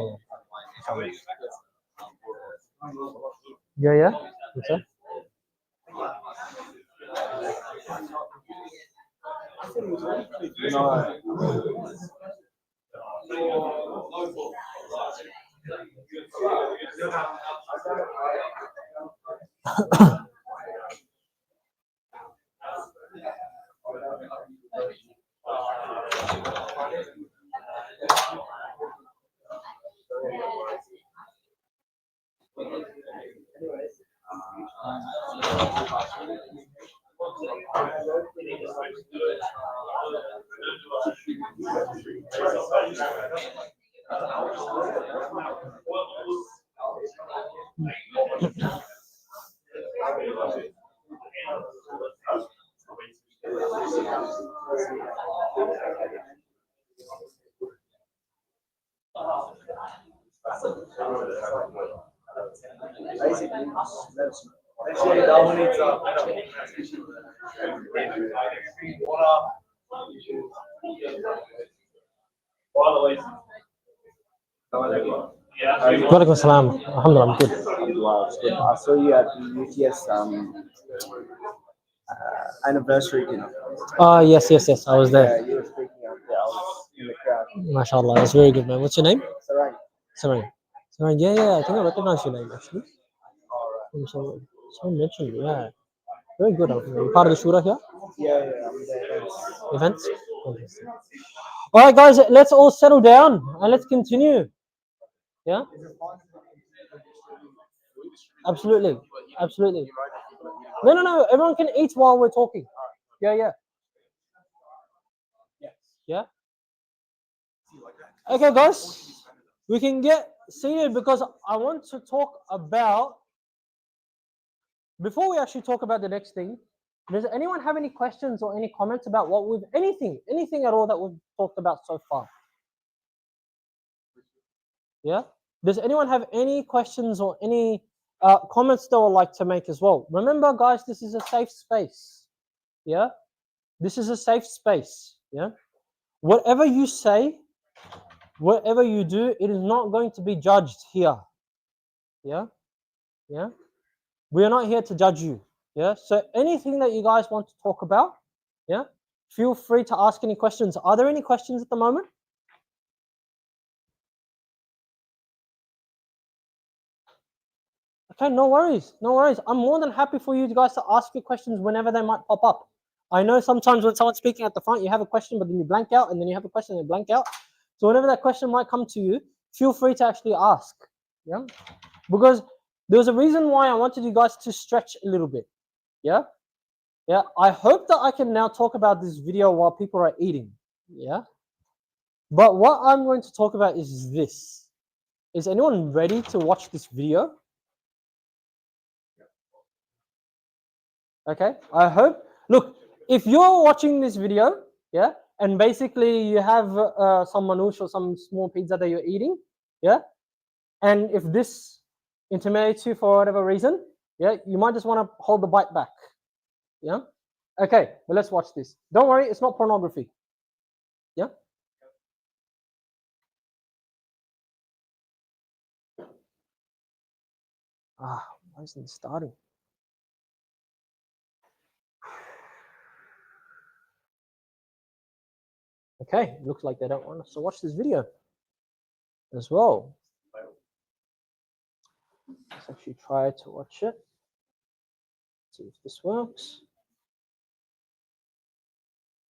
Yeah. What's that? You know, Walaikum salam. Alhamdulillah, I'm good. I saw you at the UTS anniversary dinner. Yes. I was there. Yeah, you were speaking out there. I was in the crowd. MashaAllah, it's very good, man. What's your name? Sarang. Sarang. Yeah. I think I recognize your name actually. Someone mentioned it. Yeah. Very good. You're part of the shura here. Yeah, I'm there. Events. Interesting. All right, guys. Let's all settle down and let's continue. Yeah. Absolutely. No. Everyone can eat while we're talking. Yeah. Okay, guys. We can get seated because I want to talk about. Before we actually talk about the next thing, does anyone have any questions or any comments about what we've anything at all that we've talked about so far? Yeah. Does anyone have any questions or any comments they would like to make as well? Remember, guys, this is a safe space. Yeah. This is a safe space. Yeah. Whatever you say, whatever you do, it is not going to be judged here. Yeah. We are not here to judge you. Yeah. So anything that you guys want to talk about, yeah, feel free to ask any questions. Are there any questions at the moment? Okay, no worries. I'm more than happy for you guys to ask your questions whenever they might pop up. I know sometimes when someone's speaking at the front, you have a question, but then you blank out, and then you have a question and you blank out. So whenever that question might come to you, feel free to actually ask. Yeah, because there's a reason why I wanted you guys to stretch a little bit. Yeah. I hope that I can now talk about this video while people are eating. Yeah. But what I'm going to talk about is this. Is anyone ready to watch this video? Okay, I hope. Look, if you're watching this video, yeah, and basically you have some manouche or some small pizza that you're eating, yeah, and if this intimidates you for whatever reason, yeah, you might just want to hold the bite back, yeah. Okay, well, let's watch this. Don't worry, it's not pornography, yeah. Why isn't it starting? Okay, looks like they don't want us to watch this video as well. Let's actually try to watch it. See if this works.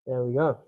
There we go.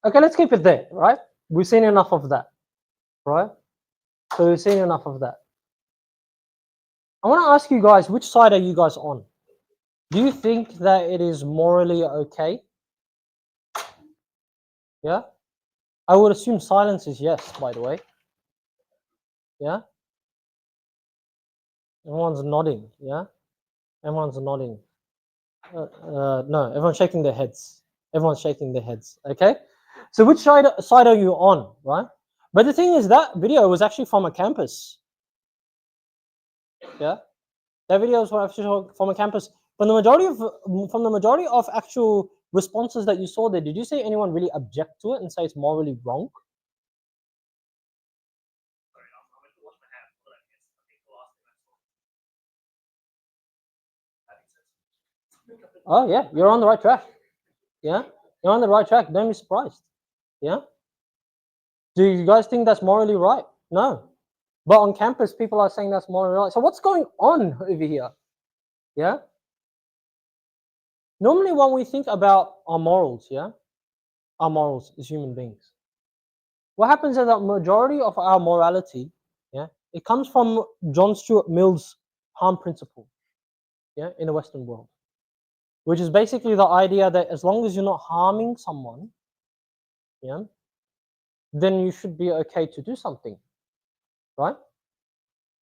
Okay, let's keep it there, right? We've seen enough of that, right? So we've seen enough of that. I want to ask you guys, which side are you guys on? Do you think that it is morally okay? Yeah? I would assume silence is yes, by the way. Yeah? Everyone's nodding, yeah? Everyone's nodding. No, everyone's shaking their heads. Everyone's shaking their heads, okay? So which side are you on, right? But the thing is, that video was actually from a campus. Yeah? That video was actually from a campus. From the majority of actual responses that you saw there, did you see anyone really object to it and say it's morally wrong? Oh yeah, you're on the right track. Yeah, you're on the right track. Don't be surprised. Yeah. Do you guys think that's morally right? No. But on campus, people are saying that's morally right. So what's going on over here? Yeah. Normally, when we think about our morals, yeah, our morals as human beings, what happens is that majority of our morality, yeah, it comes from John Stuart Mill's harm principle, yeah, in the Western world, which is basically the idea that as long as you're not harming someone, yeah, then you should be okay to do something, right?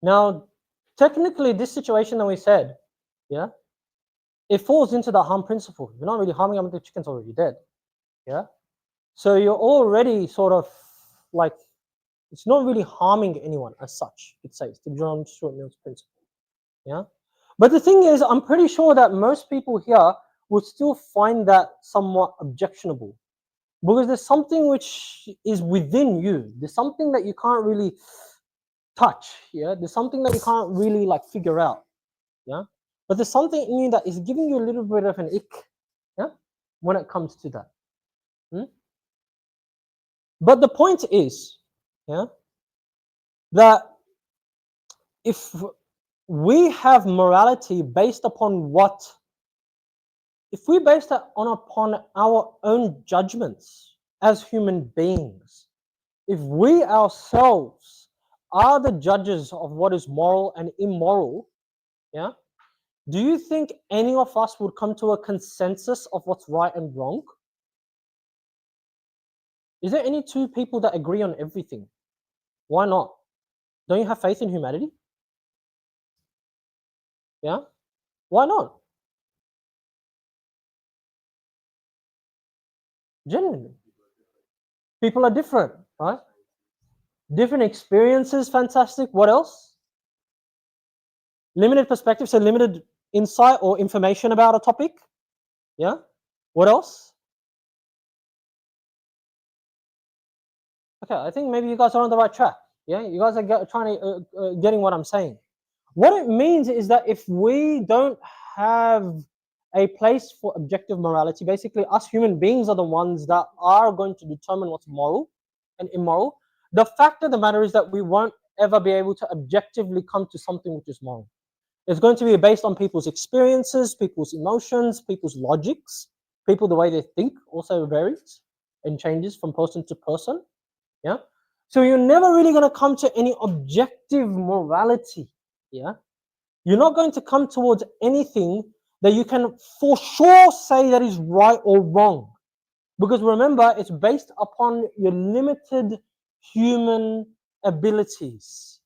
Now, technically, this situation that we said, yeah, it falls into the harm principle. You're not really harming them, the chicken's already dead, yeah? So you're already sort of like, it's not really harming anyone as such, it says, the John Stuart Mill's principle, yeah? But the thing is, I'm pretty sure that most people here would still find that somewhat objectionable, because there's something which is within you. There's something that you can't really touch. Yeah, there's something that you can't really like figure out. Yeah, but there's something in you that is giving you a little bit of an ick. Yeah, when it comes to that. But the point is, yeah, that if we have morality based upon what, if we base that upon our own judgments as human beings, if we ourselves are the judges of what is moral and immoral, yeah, do you think any of us would come to a consensus of what's right and wrong? Is there any two people that agree on everything? Why not? Don't you have faith in humanity? Yeah? Why not? Genuinely. People are different, right? Different experiences, fantastic. What else? Limited perspective, so limited insight or information about a topic. Yeah? What else? Okay, I think maybe you guys are on the right track. Yeah, you guys are trying to getting what I'm saying. What it means is that if we don't have a place for objective morality, basically us human beings are the ones that are going to determine what's moral and immoral. The fact of the matter is that we won't ever be able to objectively come to something which is moral. It's going to be based on people's experiences, people's emotions, people's logics, the way they think also varies and changes from person to person. Yeah. So you're never really going to come to any objective morality. Yeah. You're not going to come towards anything that you can for sure say that is right or wrong. Because remember, it's based upon your limited human abilities,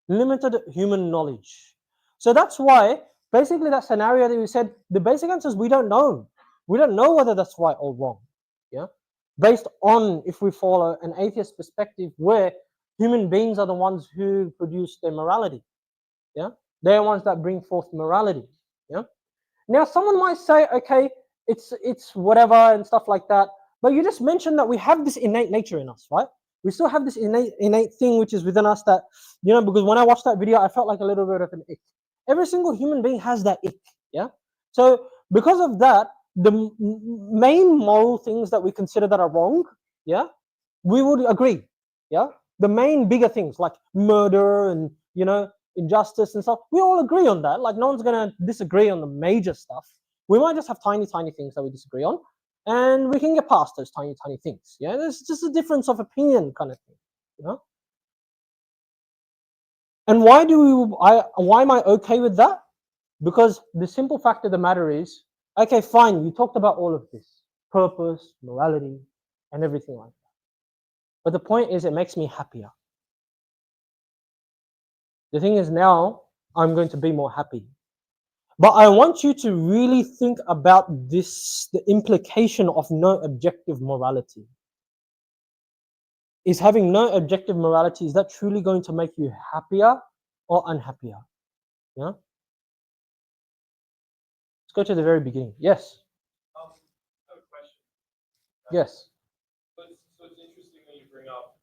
limited human knowledge. So that's why, basically, that scenario that you said, the basic answer is we don't know. We don't know whether that's right or wrong. Yeah. Based on, if we follow an atheist perspective, where human beings are the ones who produce their morality. Yeah. They're the ones that bring forth morality. Yeah. Now, someone might say, okay, it's whatever and stuff like that. But you just mentioned that we have this innate nature in us, right? We still have this innate thing which is within us that, because when I watched that video, I felt like a little bit of an ick. Every single human being has that ick, yeah? So because of that, the main moral things that we consider that are wrong, yeah, we would agree, yeah? The main bigger things like murder and, injustice and stuff, we all agree on that. Like, no one's going to disagree on the major stuff. We might just have tiny things that we disagree on, and we can get past those tiny things. Yeah, there's just a difference of opinion kind of thing. And why am I okay with that? Because the simple fact of the matter is, okay, fine, you talked about all of this, purpose, morality, and everything like that. But the point is, it makes me happier. The thing is, now I'm going to be more happy. But I want you to really think about this, the implication of no objective morality. Is having no objective morality, is that truly going to make you happier or unhappier? Yeah? Let's go to the very beginning. Yes? I have a question. Yes. So it's interesting that you bring up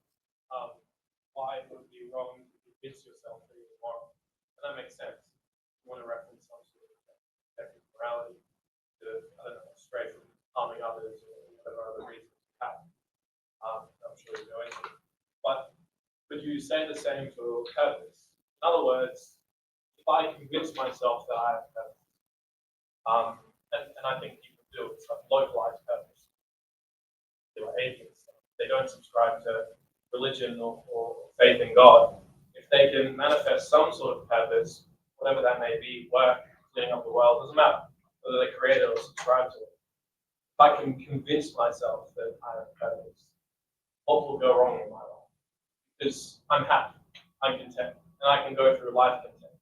why it would be wrong to convince yourself that you're moral. And that makes sense. You want to reference some sort of objective morality to, I don't know, stray from harming others or whatever other reasons you have. I'm sure you know anything. But could you say the same for purpose? In other words, if I convince myself that I have purpose, and I think people do, it's like localized purpose. They are atheists. They don't subscribe to religion or faith in God. If they can manifest some sort of purpose, whatever that may be, work, cleaning up the world, doesn't matter whether they create it or subscribe to it. If I can convince myself that I have purpose, what will go wrong in my life? Because I'm happy, I'm content, and I can go through life content.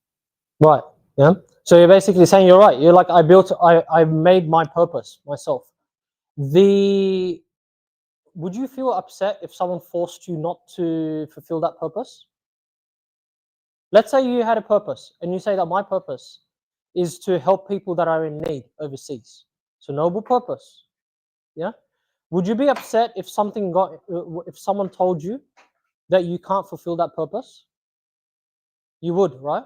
Right. Yeah. So you're basically saying you're right. You're like, I made my purpose myself. Would you feel upset if someone forced you not to fulfill that purpose? Let's say you had a purpose and you say that my purpose is to help people that are in need overseas. It's a noble purpose. Yeah. Would you be upset if if someone told you that you can't fulfill that purpose? You would, right?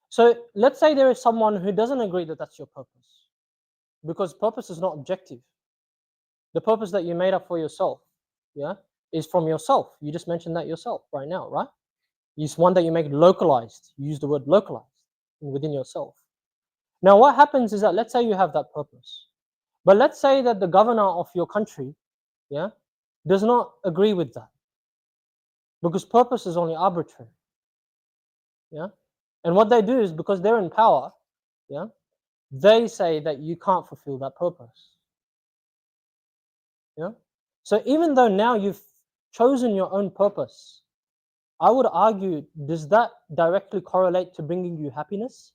So let's say there is someone who doesn't agree that that's your purpose, because purpose is not objective. The purpose that you made up for yourself, yeah, is from yourself. You just mentioned that yourself right now, right? It's one that you make localized. You use the word localized within yourself. Now, what happens is that let's say you have that purpose, but let's say that the governor of your country, yeah, does not agree with that, because purpose is only arbitrary, yeah. And what they do is, because they're in power, yeah, they say that you can't fulfill that purpose. Yeah. So even though now you've chosen your own purpose, I would argue, does that directly correlate to bringing you happiness?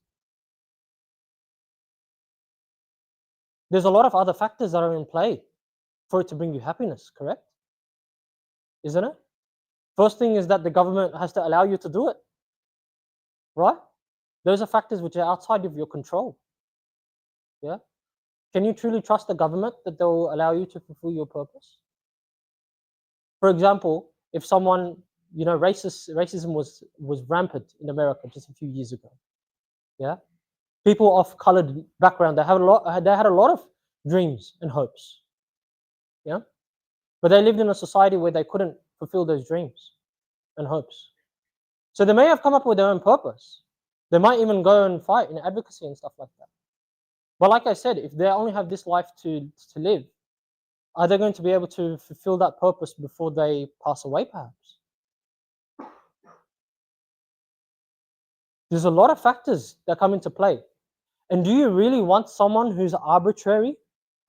There's a lot of other factors that are in play for it to bring you happiness, correct? Isn't it? First thing is that the government has to allow you to do it, right? Those are factors which are outside of your control. Yeah. Can you truly trust the government that they will allow you to fulfill your purpose? For example, if someone, racism was rampant in America just a few years ago. Yeah. People of colored background, they had a lot of dreams and hopes. Yeah. But they lived in a society where they couldn't fulfill those dreams and hopes. So they may have come up with their own purpose. They might even go and fight in advocacy and stuff like that. But like I said, if they only have this life to live, are they going to be able to fulfill that purpose before they pass away, perhaps? There's a lot of factors that come into play. And do you really want someone who's arbitrary,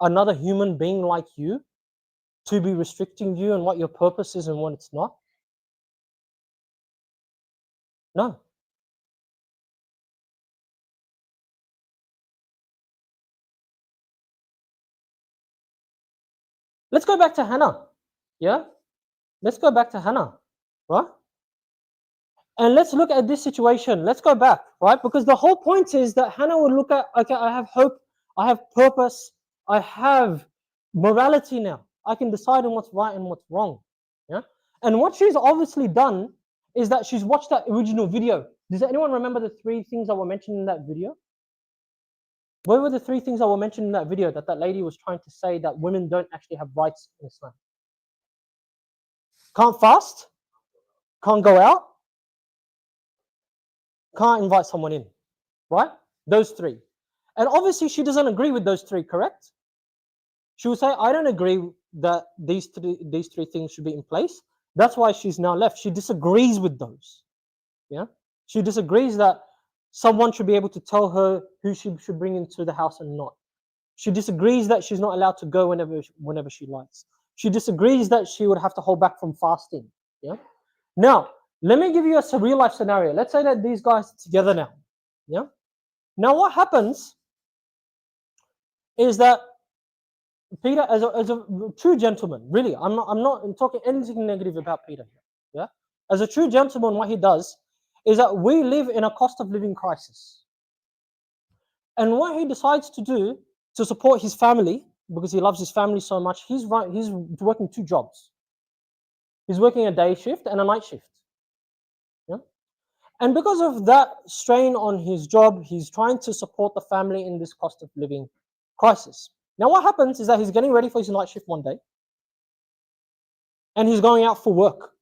another human being like you, to be restricting you and what your purpose is and what it's not? No. Let's go back to Hannah. Yeah? Let's go back to Hannah, right? And let's look at this situation. Let's go back, right? Because the whole point is that Hannah would look at, okay, I have hope, I have purpose, I have morality now. I can decide on what's right and what's wrong. Yeah. And what she's obviously done is that she's watched that original video. Does anyone remember the 3 things that were mentioned in that video? What were the 3 things that were mentioned in that video that lady was trying to say that women don't actually have rights in Islam? Can't fast, can't go out, can't invite someone in, right? Those 3. And obviously she doesn't agree with those 3, correct? She will say, I don't agree that these three things should be in place. That's why she's now left. She disagrees with those. Yeah. She disagrees that someone should be able to tell her who she should bring into the house and not. She disagrees that she's not allowed to go whenever she likes. She disagrees that she would have to hold back from fasting. Yeah. Now, let me give you a real life scenario. Let's say that these guys are together now. Yeah. Now, what happens is that Peter, as a true gentleman, really, I'm not talking anything negative about Peter here. Yeah. As a true gentleman, what he does is that we live in a cost of living crisis. And what he decides to do to support his family, because he loves his family so much, he's working 2 jobs. He's working a day shift and a night shift. Yeah? And because of that strain on his job, he's trying to support the family in this cost of living crisis. Now what happens is that he's getting ready for his night shift one day, and he's going out for work,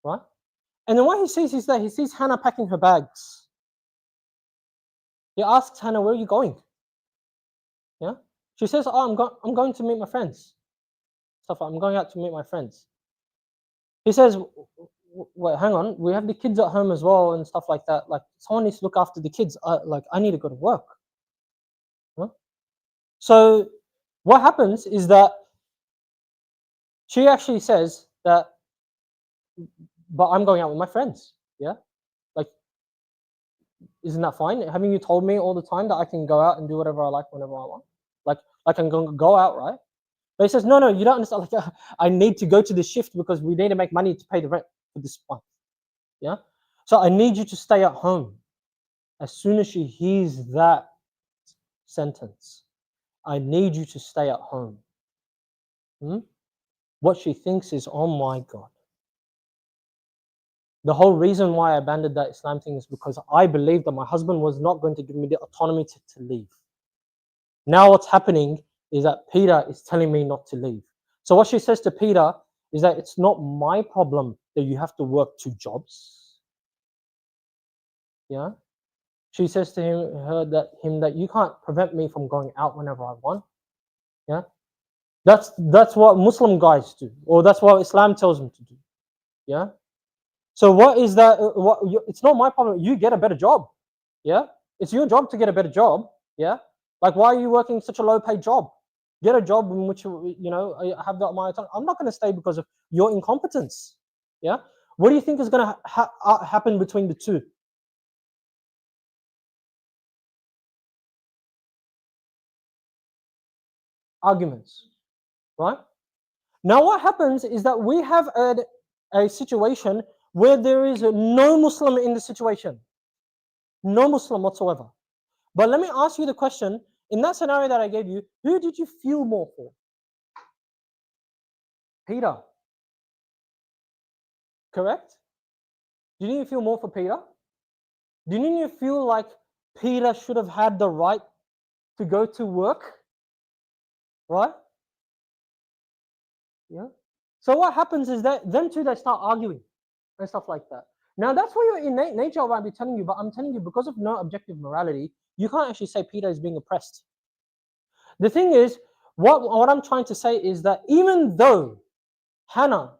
right? And then what he sees is that he sees Hannah packing her bags. He asks Hannah, where are you going? Yeah. She says, oh, I'm going to meet my friends. Stuff like, I'm going out to meet my friends. He says, wait, hang on, we have the kids at home as well and stuff like that. Like, someone needs to look after the kids. I need to go to work. Huh? So what happens is that she actually says that, but I'm going out with my friends. Yeah. Like, isn't that fine? Haven't you told me all the time that I can go out and do whatever I like whenever I want? Like, I can go out, right? But he says, no, you don't understand. Like, I need to go to the shift because we need to make money to pay the rent for this month. Yeah. So I need you to stay at home. As soon as she hears that sentence, I need you to stay at home. What she thinks is, oh my God. The whole reason why I abandoned that Islam thing is because I believed that my husband was not going to give me the autonomy to leave. Now what's happening is that Peter is telling me not to leave. So what she says to Peter is that it's not my problem that you have to work 2 jobs. Yeah. She says to him that you can't prevent me from going out whenever I want. Yeah. That's what Muslim guys do, or that's what Islam tells them to do. Yeah. So what is that? It's not my problem. You get a better job. Yeah. It's your job to get a better job. Yeah. Like, why are you working such a low-paid job? Get a job in which you have that my time. I'm not going to stay because of your incompetence. Yeah. What do you think is going to happen between the two? Arguments, right? Now what happens is that we have a situation where there is no Muslim in the situation. No Muslim whatsoever. But let me ask you the question, in that scenario that I gave you, who did you feel more for? Peter. Correct? Didn't you feel more for Peter? Didn't you feel like Peter should have had the right to go to work? Right? Yeah. So what happens is that them two, they start arguing and stuff like that. Now that's what your innate nature might be telling you, but I'm telling you, because of no objective morality, you can't actually say Peter is being oppressed. The thing is, what I'm trying to say is that even though Hannah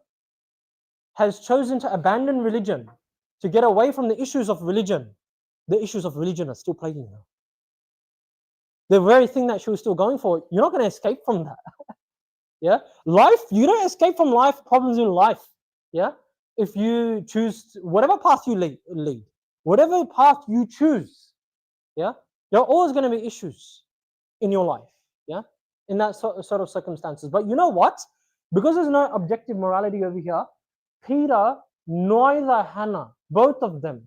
has chosen to abandon religion to get away from the issues of religion are still plaguing her. The very thing that she was still going for, you're not going to escape from that. Yeah, life, you don't escape from life, problems in life. Yeah, if you choose whatever path you lead, whatever path you choose, yeah, there are always going to be issues in your life. Yeah, in that sort of circumstances. But you know what? Because there's no objective morality over here, Peter, neither Hannah, both of them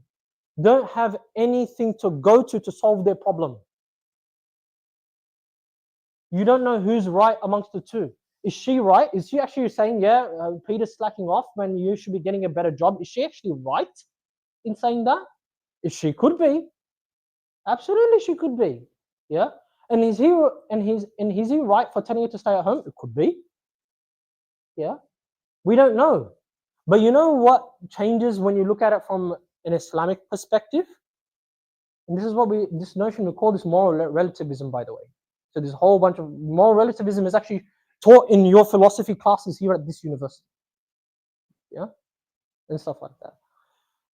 don't have anything to go to solve their problem. You don't know who's right amongst the two. Is she right? Is she actually saying, yeah, Peter's slacking off when you should be getting a better job? Is she actually right in saying that? If she could be, absolutely she could be. Yeah. And is he right for telling her to stay at home? It could be. Yeah. We don't know. But you know what changes when you look at it from an Islamic perspective? And this is what this notion, we call this moral relativism, by the way. So this whole bunch of moral relativism is actually taught in your philosophy classes here at this university. Yeah, and stuff like that.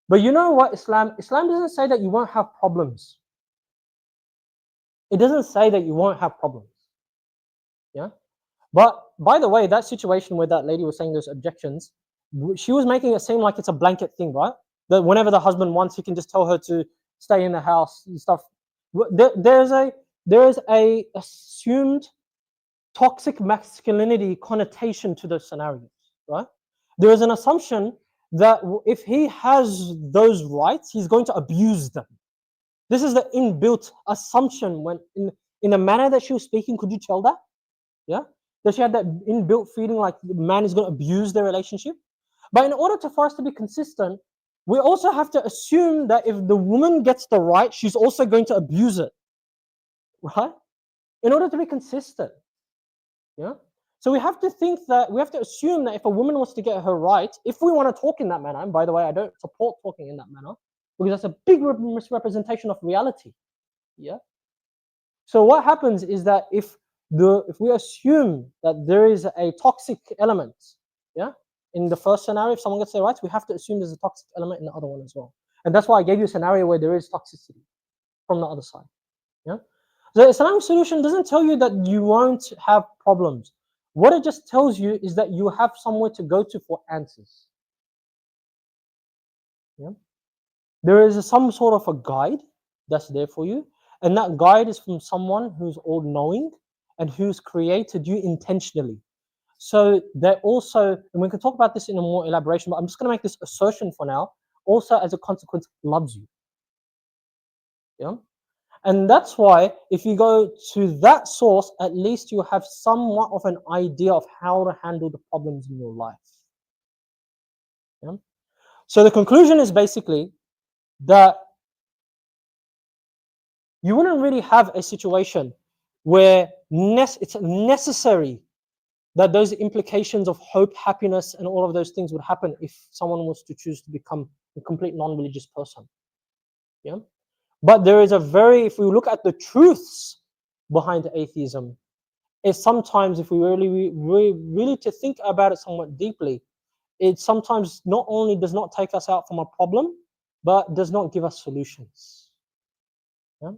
But you know what, Islam doesn't say that you won't have problems. It doesn't say that you won't have problems. Yeah. But by the way, that situation where that lady was saying those objections, she was making it seem like it's a blanket thing, right? That whenever the husband wants, he can just tell her to stay in the house and stuff. There is a assumed toxic masculinity connotation to those scenarios, right? There is an assumption that if he has those rights, he's going to abuse them. This is the inbuilt assumption when in the manner that she was speaking. Could you tell that? Yeah, that she had that inbuilt feeling like the man is going to abuse their relationship. But in order for us to be consistent, we also have to assume that if the woman gets the right, she's also going to abuse it, right? In order to be consistent. Yeah. So we have to assume that if a woman wants to get her right, if we want to talk in that manner, and by the way, I don't support talking in that manner, because that's a big misrepresentation of reality. Yeah. So what happens is that if we assume that there is a toxic element, yeah, in the first scenario, if someone gets their rights, we have to assume there's a toxic element in the other one as well. And that's why I gave you a scenario where there is toxicity from the other side. Yeah. The Islamic solution doesn't tell you that you won't have problems. What it just tells you is that you have somewhere to go to for answers. Yeah? There is some sort of a guide that's there for you, and that guide is from someone who's all-knowing and who's created you intentionally. So they're also, and we can talk about this in a more elaboration, but I'm just going to make this assertion for now, also as a consequence loves you. Yeah? And that's why if you go to that source, at least you have somewhat of an idea of how to handle the problems in your life. Yeah? So the conclusion is basically that you wouldn't really have a situation where it's necessary that those implications of hope, happiness, and all of those things would happen if someone was to choose to become a complete non-religious person. Yeah. But there is if we look at the truths behind atheism, it's sometimes, if we really to think about it somewhat deeply, it sometimes not only does not take us out from a problem, but does not give us solutions. Yeah?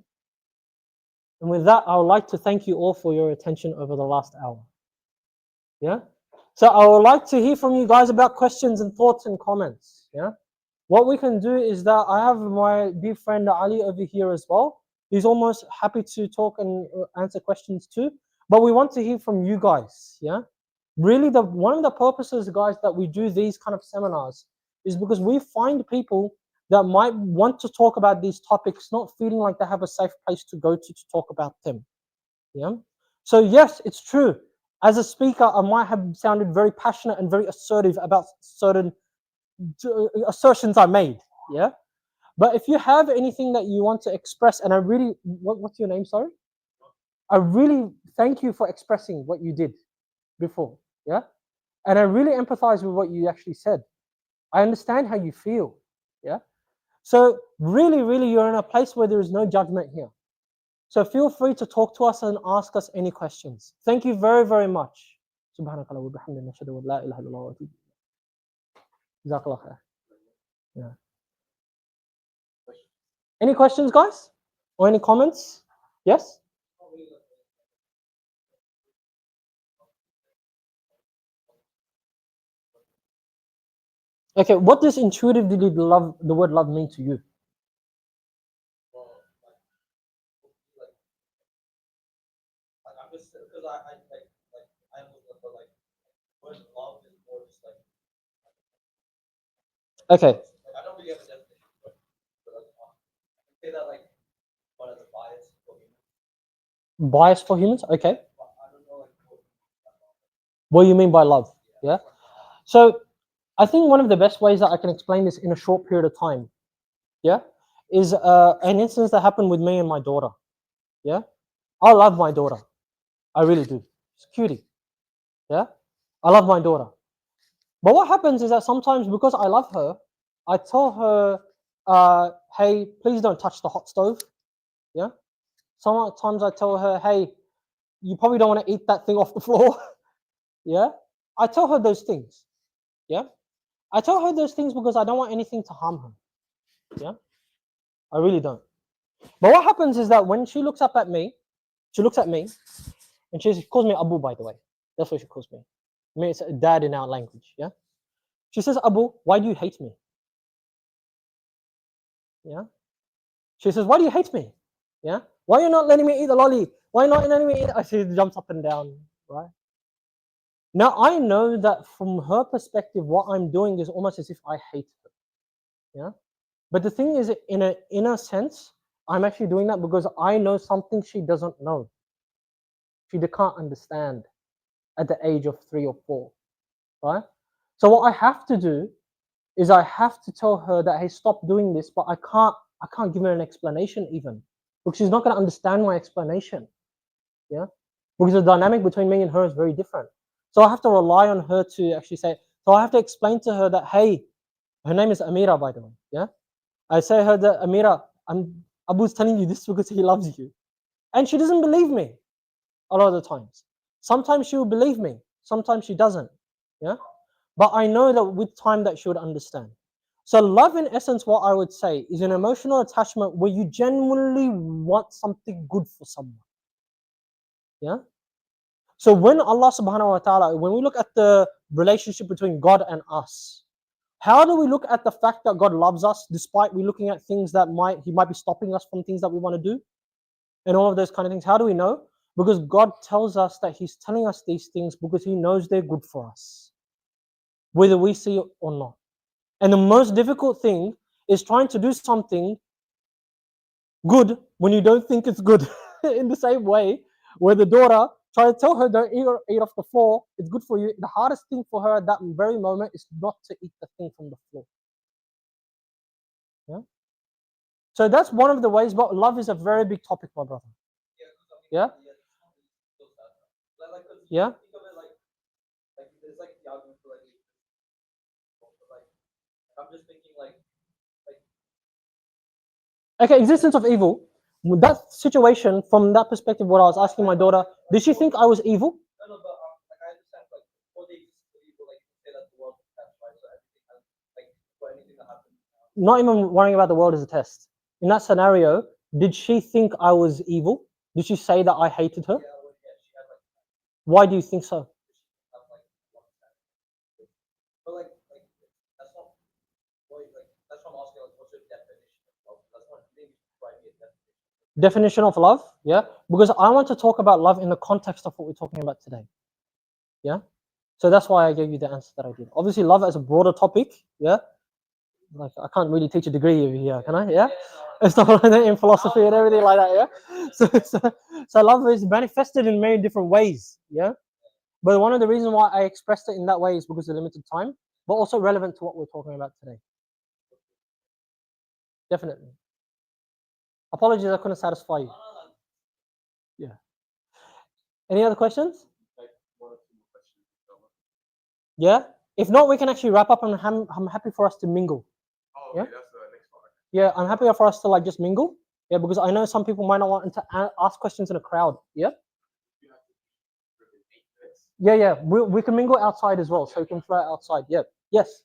And with that, I would like to thank you all for your attention over the last hour. Yeah. So I would like to hear from you guys about questions and thoughts and comments. Yeah. What we can do is that I have my dear friend Ali over here as well. He's almost happy to talk and answer questions too. But we want to hear from you guys. Yeah. Really, one of the purposes, guys, that we do these kind of seminars is because we find people that might want to talk about these topics, not feeling like they have a safe place to go to talk about them. Yeah. So yes, it's true. As a speaker, I might have sounded very passionate and very assertive about certain assertions I made. Yeah. But if you have anything that you want to express, and I really, what's your name? Sorry. I really thank you for expressing what you did before. Yeah. And I really empathize with what you actually said. I understand how you feel. Yeah. So really, really, you're in a place where there is no judgment here. So feel free to talk to us and ask us any questions. Thank you very, very much. Subhanakallah wa bihamdika nashhadu an la ilaha illallah wa atubu ilayk. Jazakallah khair. Yeah. Any questions, guys? Or any comments? Yes? Okay, what does intuitively the word love mean to you? Okay. I don't really have a definition, but say that like one of the bias for humans. Bias for humans? Okay. I don't know like What do you mean by love? Yeah. So I think one of the best ways that I can explain this in a short period of time, yeah, is an instance that happened with me and my daughter. Yeah. I love my daughter. I really do. She's a cutie. Yeah. I love my daughter. But what happens is that sometimes because I love her, I tell her, hey, please don't touch the hot stove. Yeah. Sometimes I tell her, hey, you probably don't want to eat that thing off the floor. Yeah. I tell her those things. Yeah. I tell her those things because I don't want anything to harm her. Yeah. I really don't. But what happens is that when she looks up at me, she looks at me and she calls me Abu, by the way. That's what she calls me. I mean, it's a dad in our language. Yeah. She says, Abu, why do you hate me? Yeah. She says, why do you hate me? Yeah. Why are you not letting me eat the lolly? Why are you not letting me eat? She jumps up and down, right? Now I know that from her perspective, what I'm doing is almost as if I hate her. Yeah. But the thing is, in a sense, I'm actually doing that because I know something she doesn't know. She can't understand at the age of 3 or 4, right? So what I have to do is I have to tell her that, hey, stop doing this, but I can't give her an explanation even, because she's not going to understand my explanation. Yeah, because the dynamic between me and her is very different. So I have to rely on her to actually say. So I have to explain to her that, hey, her name is Amira, by the way. Yeah, I say her that, Amira, Abu's telling you this because he loves you, and she doesn't believe me a lot of the times. Sometimes she will believe me, sometimes she doesn't. Yeah, but I know that with time that she would understand. So love, in essence, what I would say is an emotional attachment where you genuinely want something good for someone. Yeah. So when Allah subhanahu wa ta'ala, when we look at the relationship between God and us, how do we look at the fact that God loves us despite we looking at things that He might be stopping us from things that we want to do and all of those kind of things? How do we know? Because God tells us that He's telling us these things because He knows they're good for us, whether we see it or not. And the most difficult thing is trying to do something good when you don't think it's good. In the same way, where the daughter try to tell her don't eat off the floor, it's good for you. The hardest thing for her at that very moment is not to eat the thing from the floor. Yeah. So that's one of the ways. But love is a very big topic, my brother. Yeah. Yeah. Think of it like there's like the argument for like I'm just thinking like Okay, existence of evil. With that situation, from that perspective, what I was asking my daughter, did she think I was evil? no, but like I understand like for the existence of evil, like you say that the world is right, so everything has like for anything that happens. Not even worrying about the world as a test. In that scenario, did she think I was evil? Did she say that I hated her? Yeah, well, yeah, she had like Why do you think so? have like one side. But like that's not like that's what I'm asking like what's your definition of love? That's not you didn't provide me a definition. Definition of love, yeah, because I want to talk about love in the context of what we're talking about today. Yeah, so that's why I gave you the answer that I did. Obviously, love as a broader topic, yeah, like I can't really teach a degree over here, can I? Yeah, it's not in philosophy and everything like that. Yeah, so love is manifested in many different ways. Yeah, but one of the reasons why I expressed it in that way is because of limited time, but also relevant to what we're talking about today. Definitely. Apologies, I couldn't satisfy you. Yeah. Any other questions? Like one or two more questions. Yeah. If not, we can actually wrap up, and I'm happy for us to mingle. Oh, Yeah? okay, that's the next part. Yeah, I'm happy for us to like just mingle. Yeah, because I know some people might not want to ask questions in a crowd. Yeah. Yeah. We can mingle outside as well, so you can fly outside. Yeah. Yes.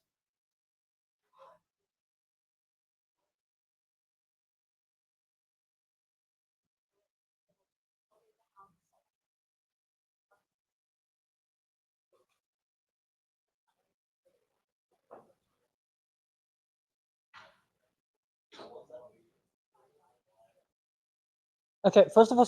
Okay. First of all.